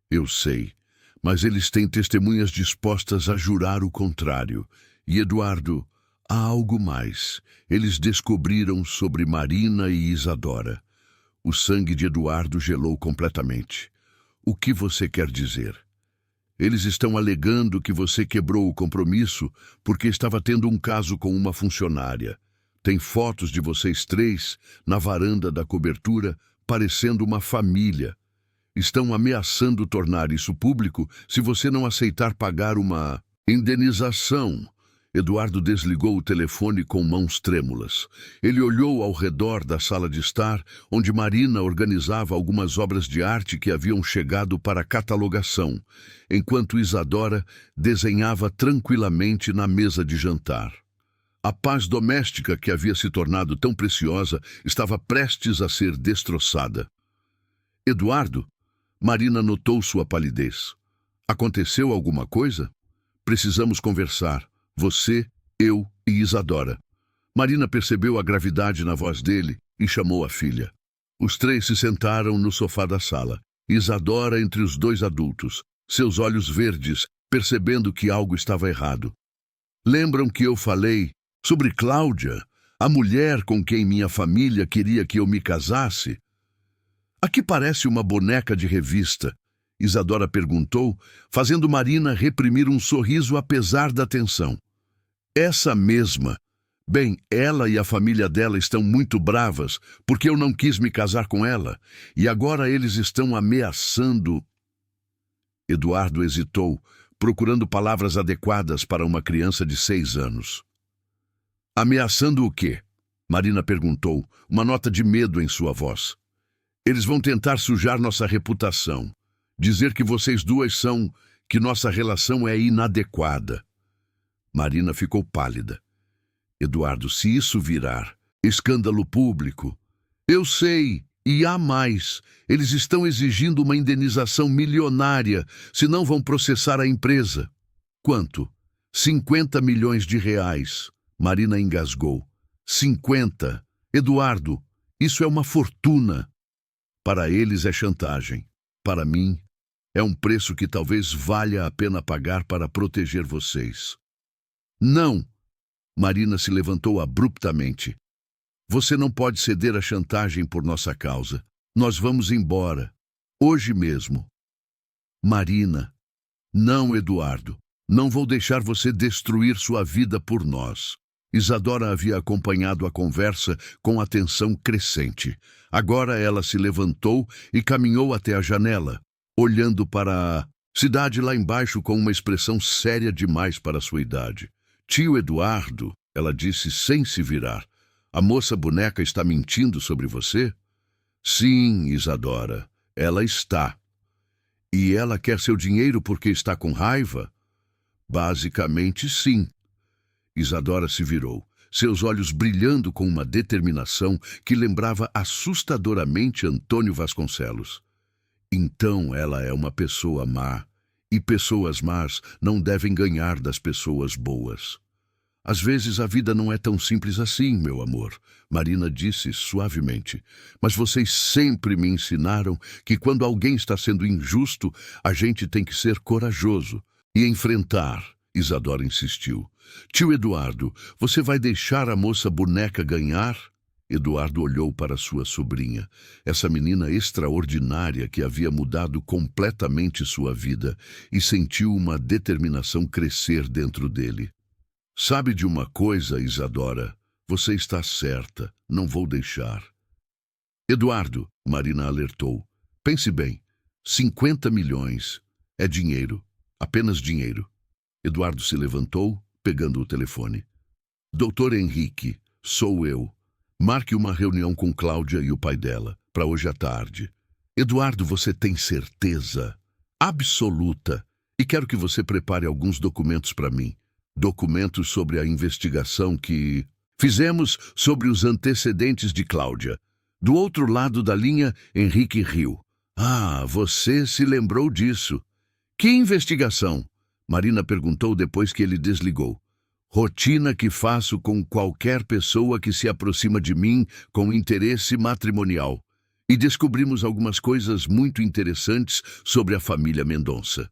Eu sei, mas eles têm testemunhas dispostas a jurar o contrário. E, Eduardo, há algo mais. Eles descobriram sobre Marina e Isadora. O sangue de Eduardo gelou completamente. O que você quer dizer? Eles estão alegando que você quebrou o compromisso porque estava tendo um caso com uma funcionária. Tem fotos de vocês três na varanda da cobertura, parecendo uma família. Estão ameaçando tornar isso público se você não aceitar pagar uma indenização. Eduardo desligou o telefone com mãos trêmulas. Ele olhou ao redor da sala de estar, onde Marina organizava algumas obras de arte que haviam chegado para catalogação, enquanto Isadora desenhava tranquilamente na mesa de jantar. A paz doméstica que havia se tornado tão preciosa estava prestes a ser destroçada. Eduardo, Marina notou sua palidez. Aconteceu alguma coisa? Precisamos conversar. Você, eu e Isadora. Marina percebeu a gravidade na voz dele e chamou a filha. Os três se sentaram no sofá da sala. Isadora entre os dois adultos, seus olhos verdes, percebendo que algo estava errado. Lembram que eu falei sobre Cláudia, a mulher com quem minha família queria que eu me casasse? Aqui parece uma boneca de revista, Isadora perguntou, fazendo Marina reprimir um sorriso apesar da tensão. Essa mesma. Bem, ela e a família dela estão muito bravas porque eu não quis me casar com ela, e agora eles estão ameaçando. Eduardo hesitou, procurando palavras adequadas para uma criança de 6 anos. Ameaçando o quê? Marina perguntou, uma nota de medo em sua voz. Eles vão tentar sujar nossa reputação. Dizer que vocês duas que nossa relação é inadequada. Marina ficou pálida. Eduardo, se isso virar escândalo público... Eu sei, e há mais. Eles estão exigindo uma indenização milionária, senão vão processar a empresa. Quanto? 50 milhões de reais. Marina engasgou. 50. Eduardo, isso é uma fortuna. Para eles é chantagem. Para mim, é um preço que talvez valha a pena pagar para proteger vocês. Não! Marina se levantou abruptamente. Você não pode ceder à chantagem por nossa causa. Nós vamos embora. Hoje mesmo. Marina. Não, Eduardo. Não vou deixar você destruir sua vida por nós. Isadora havia acompanhado a conversa com atenção crescente. Agora ela se levantou e caminhou até a janela, olhando para a cidade lá embaixo com uma expressão séria demais para sua idade. Tio Eduardo, ela disse sem se virar, a moça boneca está mentindo sobre você? Sim, Isadora, ela está. E ela quer seu dinheiro porque está com raiva? Basicamente, sim. Isadora se virou, seus olhos brilhando com uma determinação que lembrava assustadoramente Antônio Vasconcelos. Então ela é uma pessoa má, e pessoas más não devem ganhar das pessoas boas. Às vezes a vida não é tão simples assim, meu amor, Marina disse suavemente. Mas vocês sempre me ensinaram que quando alguém está sendo injusto, a gente tem que ser corajoso e enfrentar. Isadora insistiu. Tio Eduardo, você vai deixar a moça boneca ganhar? Eduardo olhou para sua sobrinha, essa menina extraordinária que havia mudado completamente sua vida, e sentiu uma determinação crescer dentro dele. Sabe de uma coisa, Isadora? Você está certa, não vou deixar. Eduardo, Marina alertou, pense bem, 50 milhões é dinheiro, apenas dinheiro. Eduardo se levantou, pegando o telefone. Doutor Henrique, sou eu. Marque uma reunião com Cláudia e o pai dela, para hoje à tarde. Eduardo, você tem certeza? Absoluta. E quero que você prepare alguns documentos para mim. Documentos sobre a investigação que fizemos sobre os antecedentes de Cláudia. Do outro lado da linha, Henrique riu. Ah, você se lembrou disso. Que investigação? Marina perguntou depois que ele desligou. Rotina que faço com qualquer pessoa que se aproxima de mim com interesse matrimonial. E descobrimos algumas coisas muito interessantes sobre a família Mendonça.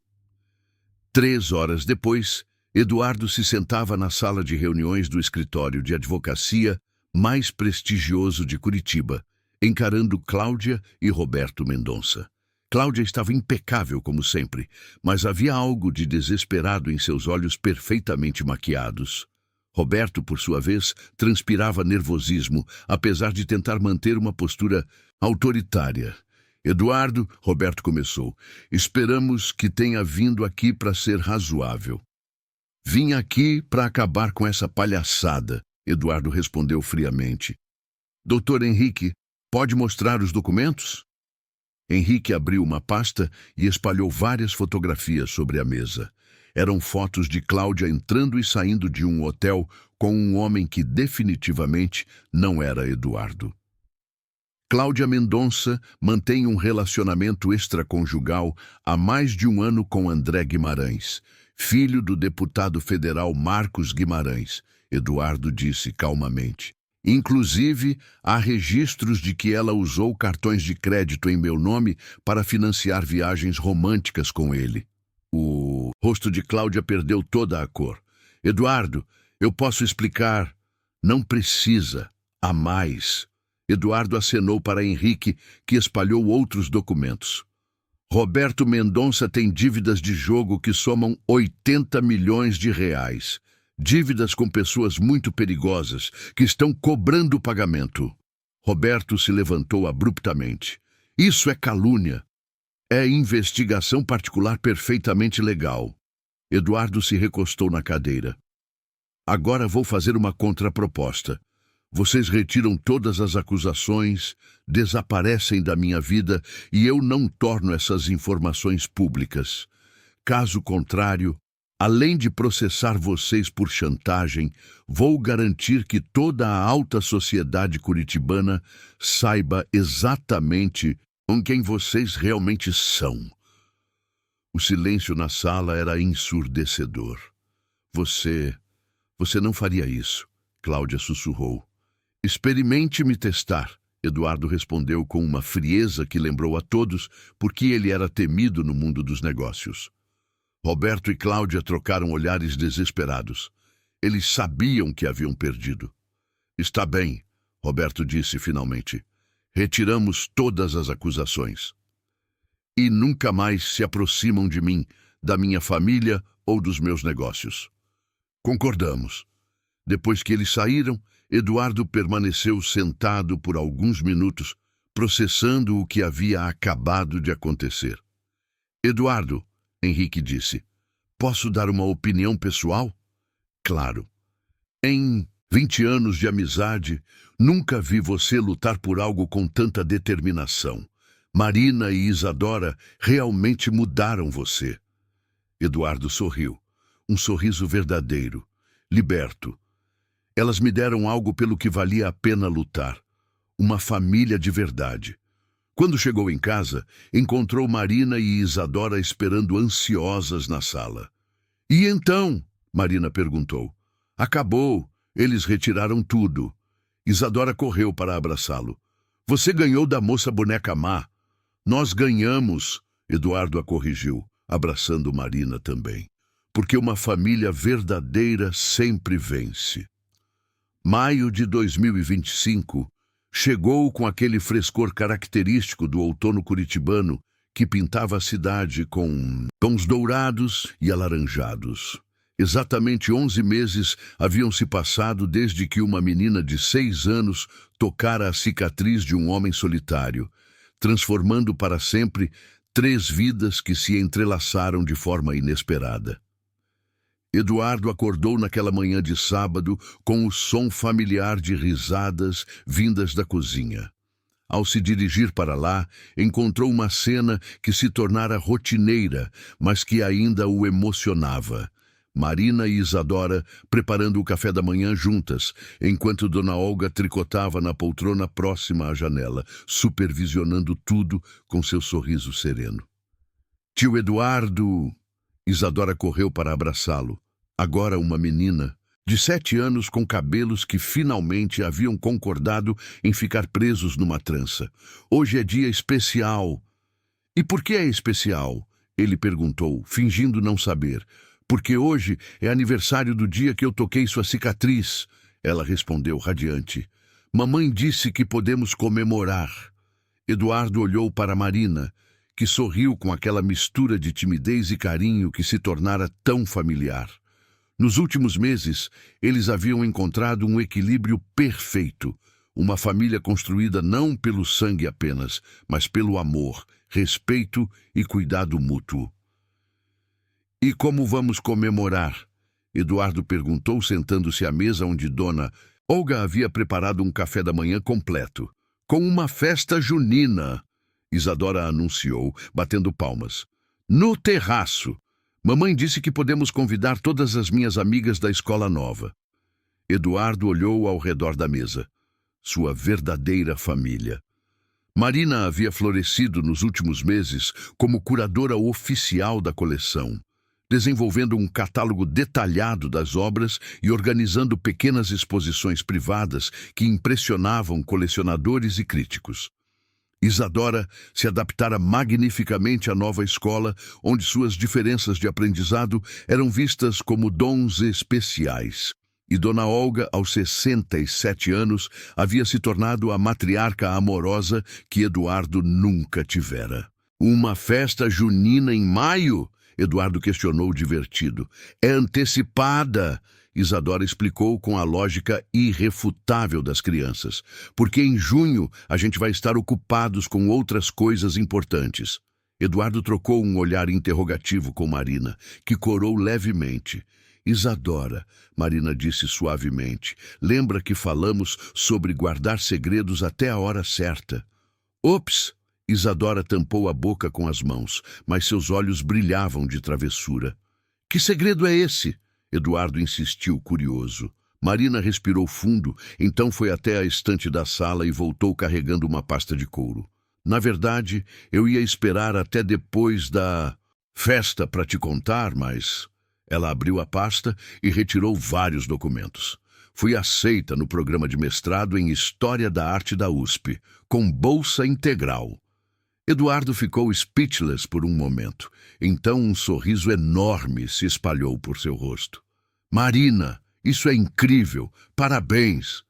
3 horas depois, Eduardo se sentava na sala de reuniões do escritório de advocacia mais prestigioso de Curitiba, encarando Cláudia e Roberto Mendonça. Cláudia estava impecável como sempre, mas havia algo de desesperado em seus olhos perfeitamente maquiados. Roberto, por sua vez, transpirava nervosismo, apesar de tentar manter uma postura autoritária. Eduardo, Roberto começou, esperamos que tenha vindo aqui para ser razoável. Vim aqui para acabar com essa palhaçada, Eduardo respondeu friamente. Doutor Henrique, pode mostrar os documentos? Henrique abriu uma pasta e espalhou várias fotografias sobre a mesa. Eram fotos de Cláudia entrando e saindo de um hotel com um homem que definitivamente não era Eduardo. Cláudia Mendonça mantém um relacionamento extraconjugal há mais de 1 ano com André Guimarães, filho do deputado federal Marcos Guimarães, Eduardo disse calmamente. Inclusive, há registros de que ela usou cartões de crédito em meu nome para financiar viagens românticas com ele. O rosto de Cláudia perdeu toda a cor. Eduardo, eu posso explicar. Não precisa. Há mais. Eduardo acenou para Henrique, que espalhou outros documentos. Roberto Mendonça tem dívidas de jogo que somam 80 milhões de reais. Dívidas com pessoas muito perigosas que estão cobrando o pagamento. Roberto se levantou abruptamente. Isso é calúnia. É investigação particular perfeitamente legal. Eduardo se recostou na cadeira. Agora vou fazer uma contraproposta. Vocês retiram todas as acusações, desaparecem da minha vida e eu não torno essas informações públicas. Caso contrário, além de processar vocês por chantagem, vou garantir que toda a alta sociedade curitibana saiba exatamente com quem vocês realmente são. O silêncio na sala era ensurdecedor. Você não faria isso, Cláudia sussurrou. Experimente me testar, Eduardo respondeu com uma frieza que lembrou a todos porque ele era temido no mundo dos negócios. Roberto e Cláudia trocaram olhares desesperados. Eles sabiam que haviam perdido. Está bem, Roberto disse finalmente. Retiramos todas as acusações. E nunca mais se aproximam de mim, da minha família ou dos meus negócios. Concordamos. Depois que eles saíram, Eduardo permaneceu sentado por alguns minutos, processando o que havia acabado de acontecer. Eduardo, Henrique disse, posso dar uma opinião pessoal? Claro. Em 20 anos de amizade, nunca vi você lutar por algo com tanta determinação. Marina e Isadora realmente mudaram você. Eduardo sorriu, um sorriso verdadeiro, liberto. Elas me deram algo pelo que valia a pena lutar, uma família de verdade. Quando chegou em casa, encontrou Marina e Isadora esperando ansiosas na sala. E então? Marina perguntou. Acabou. Eles retiraram tudo. Isadora correu para abraçá-lo. Você ganhou da moça boneca má. Nós ganhamos, Eduardo a corrigiu, abraçando Marina também. Porque uma família verdadeira sempre vence. Maio de 2025 chegou com aquele frescor característico do outono curitibano que pintava a cidade com tons dourados e alaranjados. Exatamente 11 meses haviam se passado desde que uma menina de 6 anos tocara a cicatriz de um homem solitário, transformando para sempre 3 vidas que se entrelaçaram de forma inesperada. Eduardo acordou naquela manhã de sábado com o som familiar de risadas vindas da cozinha. Ao se dirigir para lá, encontrou uma cena que se tornara rotineira, mas que ainda o emocionava. Marina e Isadora preparando o café da manhã juntas, enquanto Dona Olga tricotava na poltrona próxima à janela, supervisionando tudo com seu sorriso sereno. Tio Eduardo... Isadora correu para abraçá-lo. Agora uma menina, de 7 anos com cabelos que finalmente haviam concordado em ficar presos numa trança. Hoje é dia especial. E por que é especial? Ele perguntou, fingindo não saber. Porque hoje é aniversário do dia que eu toquei sua cicatriz. Ela respondeu radiante. Mamãe disse que podemos comemorar. Eduardo olhou para Marina, que sorriu com aquela mistura de timidez e carinho que se tornara tão familiar. Nos últimos meses, eles haviam encontrado um equilíbrio perfeito, uma família construída não pelo sangue apenas, mas pelo amor, respeito e cuidado mútuo. E como vamos comemorar? Eduardo perguntou, sentando-se à mesa onde Dona Olga havia preparado um café da manhã completo. Com uma festa junina, Isadora anunciou, batendo palmas. No terraço. Mamãe disse que podemos convidar todas as minhas amigas da escola nova. Eduardo olhou ao redor da mesa. Sua verdadeira família. Marina havia florescido nos últimos meses como curadora oficial da coleção, desenvolvendo um catálogo detalhado das obras e organizando pequenas exposições privadas que impressionavam colecionadores e críticos. Isadora se adaptara magnificamente à nova escola, onde suas diferenças de aprendizado eram vistas como dons especiais. E Dona Olga, aos 67 anos, havia se tornado a matriarca amorosa que Eduardo nunca tivera. Uma festa junina em maio? Eduardo questionou divertido. É antecipada, Isadora explicou com a lógica irrefutável das crianças. Porque em junho a gente vai estar ocupados com outras coisas importantes. Eduardo trocou um olhar interrogativo com Marina, que corou levemente. Isadora, Marina disse suavemente, lembra que falamos sobre guardar segredos até a hora certa. Ops! Isadora tampou a boca com as mãos, mas seus olhos brilhavam de travessura. Que segredo é esse? Eduardo insistiu, curioso. Marina respirou fundo, então foi até a estante da sala e voltou carregando uma pasta de couro. Na verdade, eu ia esperar até depois da festa para te contar, mas... Ela abriu a pasta e retirou vários documentos. Fui aceita no programa de mestrado em História da Arte da USP, com bolsa integral. Eduardo ficou speechless por um momento. Então um sorriso enorme se espalhou por seu rosto. Marina, isso é incrível! Parabéns!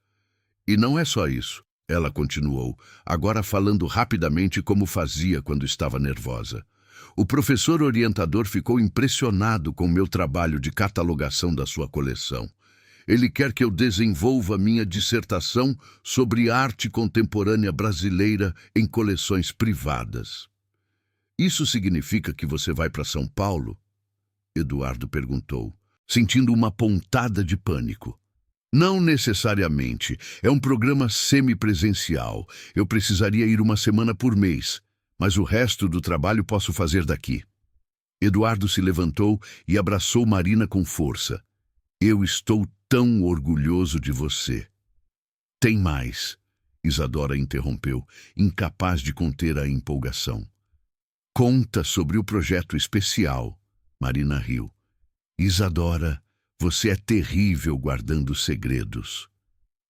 E não é só isso, ela continuou, agora falando rapidamente como fazia quando estava nervosa. O professor orientador ficou impressionado com meu trabalho de catalogação da sua coleção. Ele quer que eu desenvolva minha dissertação sobre arte contemporânea brasileira em coleções privadas. Isso significa que você vai para São Paulo? Eduardo perguntou, sentindo uma pontada de pânico. Não necessariamente. É um programa semipresencial. Eu precisaria ir uma semana por mês, mas o resto do trabalho posso fazer daqui. Eduardo se levantou e abraçou Marina com força. Eu estou tão orgulhoso de você. Tem mais, Isadora interrompeu, incapaz de conter a empolgação. Conta sobre o projeto especial. Marina riu. Isadora, Você é terrível guardando segredos.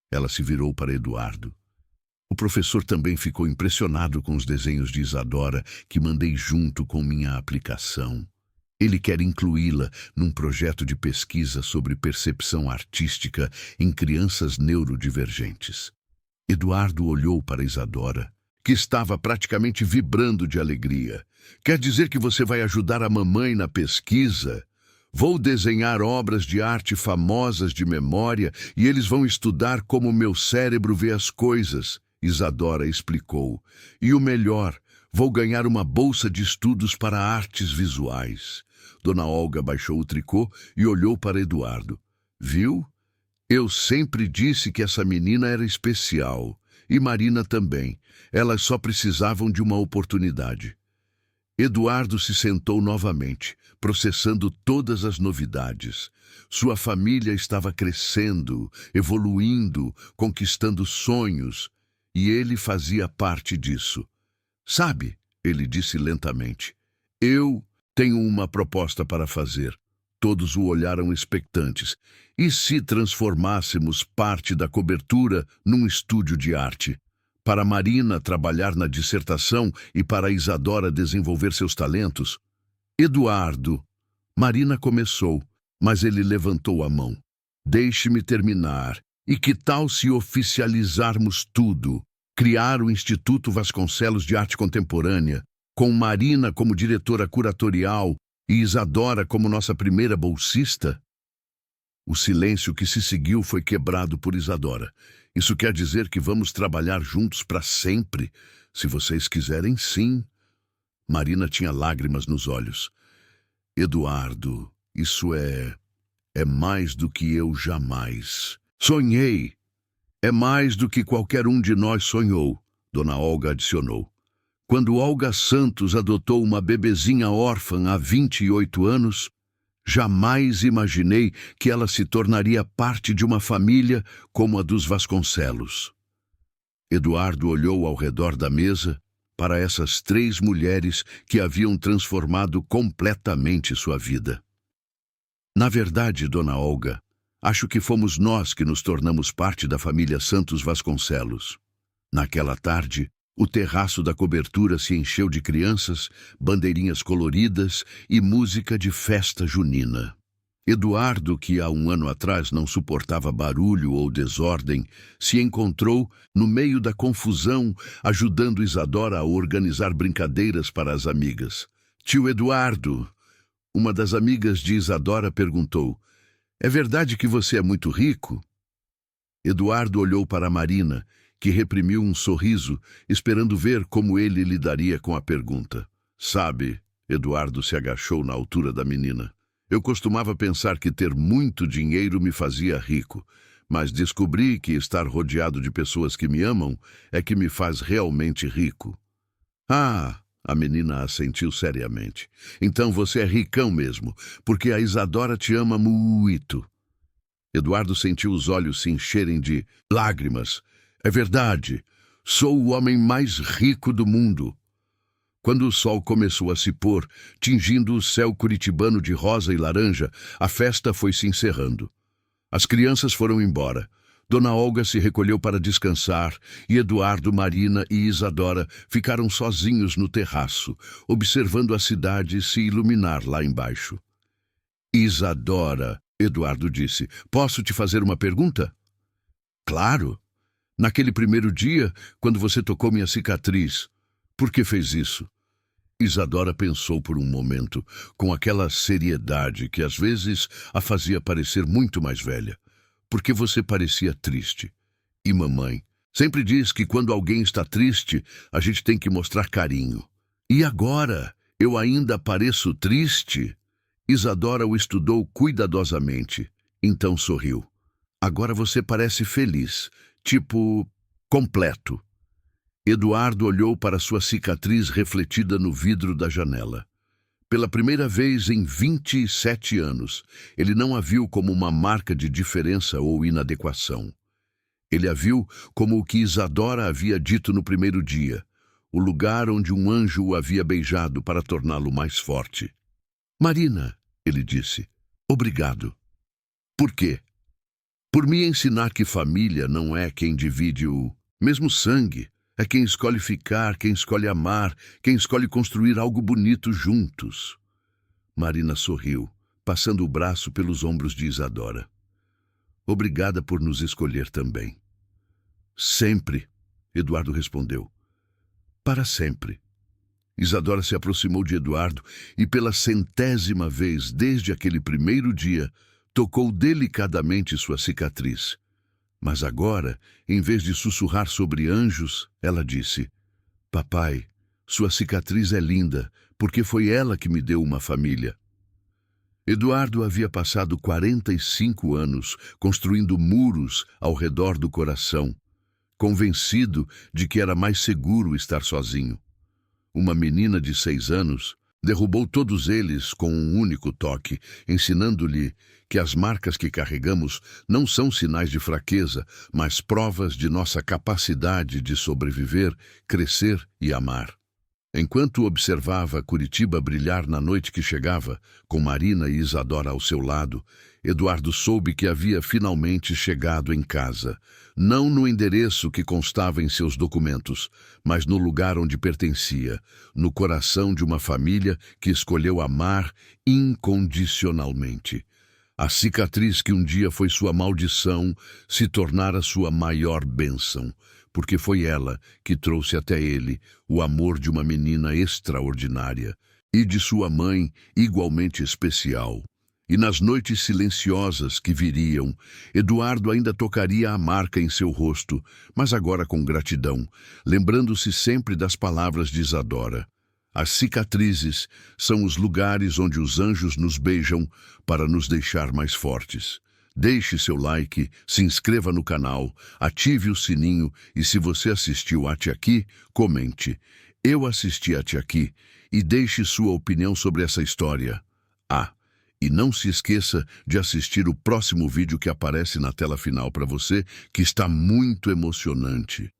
Ela se virou para Eduardo. O professor também ficou impressionado com os desenhos de Isadora que mandei junto com minha aplicação. Ele quer incluí-la num projeto de pesquisa sobre percepção artística em crianças neurodivergentes. Eduardo olhou para Isadora, que estava praticamente vibrando de alegria. Quer dizer que você vai ajudar a mamãe na pesquisa? Vou desenhar obras de arte famosas de memória e eles vão estudar como meu cérebro vê as coisas, Isadora explicou. E o melhor, vou ganhar uma bolsa de estudos para artes visuais. Dona Olga baixou o tricô e olhou para Eduardo. Viu? Eu sempre disse que essa menina era especial. E Marina também. Elas só precisavam de uma oportunidade. Eduardo se sentou novamente, processando todas as novidades. Sua família estava crescendo, evoluindo, conquistando sonhos, e ele fazia parte disso. Sabe, ele disse lentamente, eu tenho uma proposta para fazer. Todos o olharam expectantes. E se transformássemos parte da cobertura num estúdio de arte? Para Marina trabalhar na dissertação e para Isadora desenvolver seus talentos? Eduardo. Marina começou, mas ele levantou a mão. Deixe-me terminar. E que tal se oficializarmos tudo? Criar o Instituto Vasconcelos de Arte Contemporânea, com Marina como diretora curatorial e Isadora como nossa primeira bolsista? O silêncio que se seguiu foi quebrado por Isadora. Isso quer dizer que vamos trabalhar juntos para sempre? Se vocês quiserem, sim. Marina tinha lágrimas nos olhos. Eduardo, isso é mais do que eu jamais sonhei. É mais do que qualquer um de nós sonhou, Dona Olga adicionou. Quando Olga Santos adotou uma bebezinha órfã há 28 anos, jamais imaginei que ela se tornaria parte de uma família como a dos Vasconcelos. Eduardo olhou ao redor da mesa para essas 3 mulheres que haviam transformado completamente sua vida. Na verdade, Dona Olga, acho que fomos nós que nos tornamos parte da família Santos Vasconcelos. Naquela tarde, o terraço da cobertura se encheu de crianças, bandeirinhas coloridas e música de festa junina. Eduardo, que há um ano atrás não suportava barulho ou desordem, se encontrou no meio da confusão, ajudando Isadora a organizar brincadeiras para as amigas. Tio Eduardo, uma das amigas de Isadora perguntou, é verdade que você é muito rico? Eduardo olhou para Marina, que reprimiu um sorriso, esperando ver como ele lidaria com a pergunta. Sabe, Eduardo se agachou na altura da menina. Eu costumava pensar que ter muito dinheiro me fazia rico, mas descobri que estar rodeado de pessoas que me amam é que me faz realmente rico. Ah, a menina assentiu seriamente. Então você é ricão mesmo, porque a Isadora te ama muito. Eduardo sentiu os olhos se encherem de lágrimas. É verdade, sou o homem mais rico do mundo. Quando o sol começou a se pôr, tingindo o céu curitibano de rosa e laranja, a festa foi se encerrando. As crianças foram embora. Dona Olga se recolheu para descansar e Eduardo, Marina e Isadora ficaram sozinhos no terraço, observando a cidade se iluminar lá embaixo. Isadora, Eduardo disse, posso te fazer uma pergunta? Claro. Naquele primeiro dia, quando você tocou minha cicatriz, por que fez isso? Isadora pensou por um momento, com aquela seriedade que às vezes a fazia parecer muito mais velha. Porque você parecia triste. E mamãe sempre diz que quando alguém está triste, a gente tem que mostrar carinho. E agora, eu ainda pareço triste? Isadora o estudou cuidadosamente, então sorriu. Agora você parece feliz, tipo, completo. Eduardo olhou para sua cicatriz refletida no vidro da janela. Pela primeira vez em 27 anos, ele não a viu como uma marca de diferença ou inadequação. Ele a viu como o que Isadora havia dito no primeiro dia, o lugar onde um anjo o havia beijado para torná-lo mais forte. Marina, ele disse, obrigado. Por quê? Por me ensinar que família não é quem divide o mesmo sangue, é quem escolhe ficar, quem escolhe amar, quem escolhe construir algo bonito juntos. Marina sorriu, passando o braço pelos ombros de Isadora. Obrigada por nos escolher também. Sempre, Eduardo respondeu. Para sempre. Isadora se aproximou de Eduardo e, pela 100ª vez desde aquele primeiro dia, tocou delicadamente sua cicatriz. Mas agora, em vez de sussurrar sobre anjos, ela disse: Papai, sua cicatriz é linda, porque foi ela que me deu uma família. Eduardo havia passado 45 anos construindo muros ao redor do coração, convencido de que era mais seguro estar sozinho. Uma menina de 6 anos derrubou todos eles com um único toque, ensinando-lhe que as marcas que carregamos não são sinais de fraqueza, mas provas de nossa capacidade de sobreviver, crescer e amar. Enquanto observava Curitiba brilhar na noite que chegava, com Marina e Isadora ao seu lado, Eduardo soube que havia finalmente chegado em casa, não no endereço que constava em seus documentos, mas no lugar onde pertencia, no coração de uma família que escolheu amar incondicionalmente. A cicatriz que um dia foi sua maldição se tornara sua maior bênção, porque foi ela que trouxe até ele o amor de uma menina extraordinária e de sua mãe igualmente especial. E nas noites silenciosas que viriam, Eduardo ainda tocaria a marca em seu rosto, mas agora com gratidão, lembrando-se sempre das palavras de Isadora. As cicatrizes são os lugares onde os anjos nos beijam para nos deixar mais fortes. Deixe seu like, se inscreva no canal, ative o sininho e se você assistiu até aqui, comente. Eu assisti até aqui e deixe sua opinião sobre essa história. E não se esqueça de assistir o próximo vídeo que aparece na tela final para você, que está muito emocionante.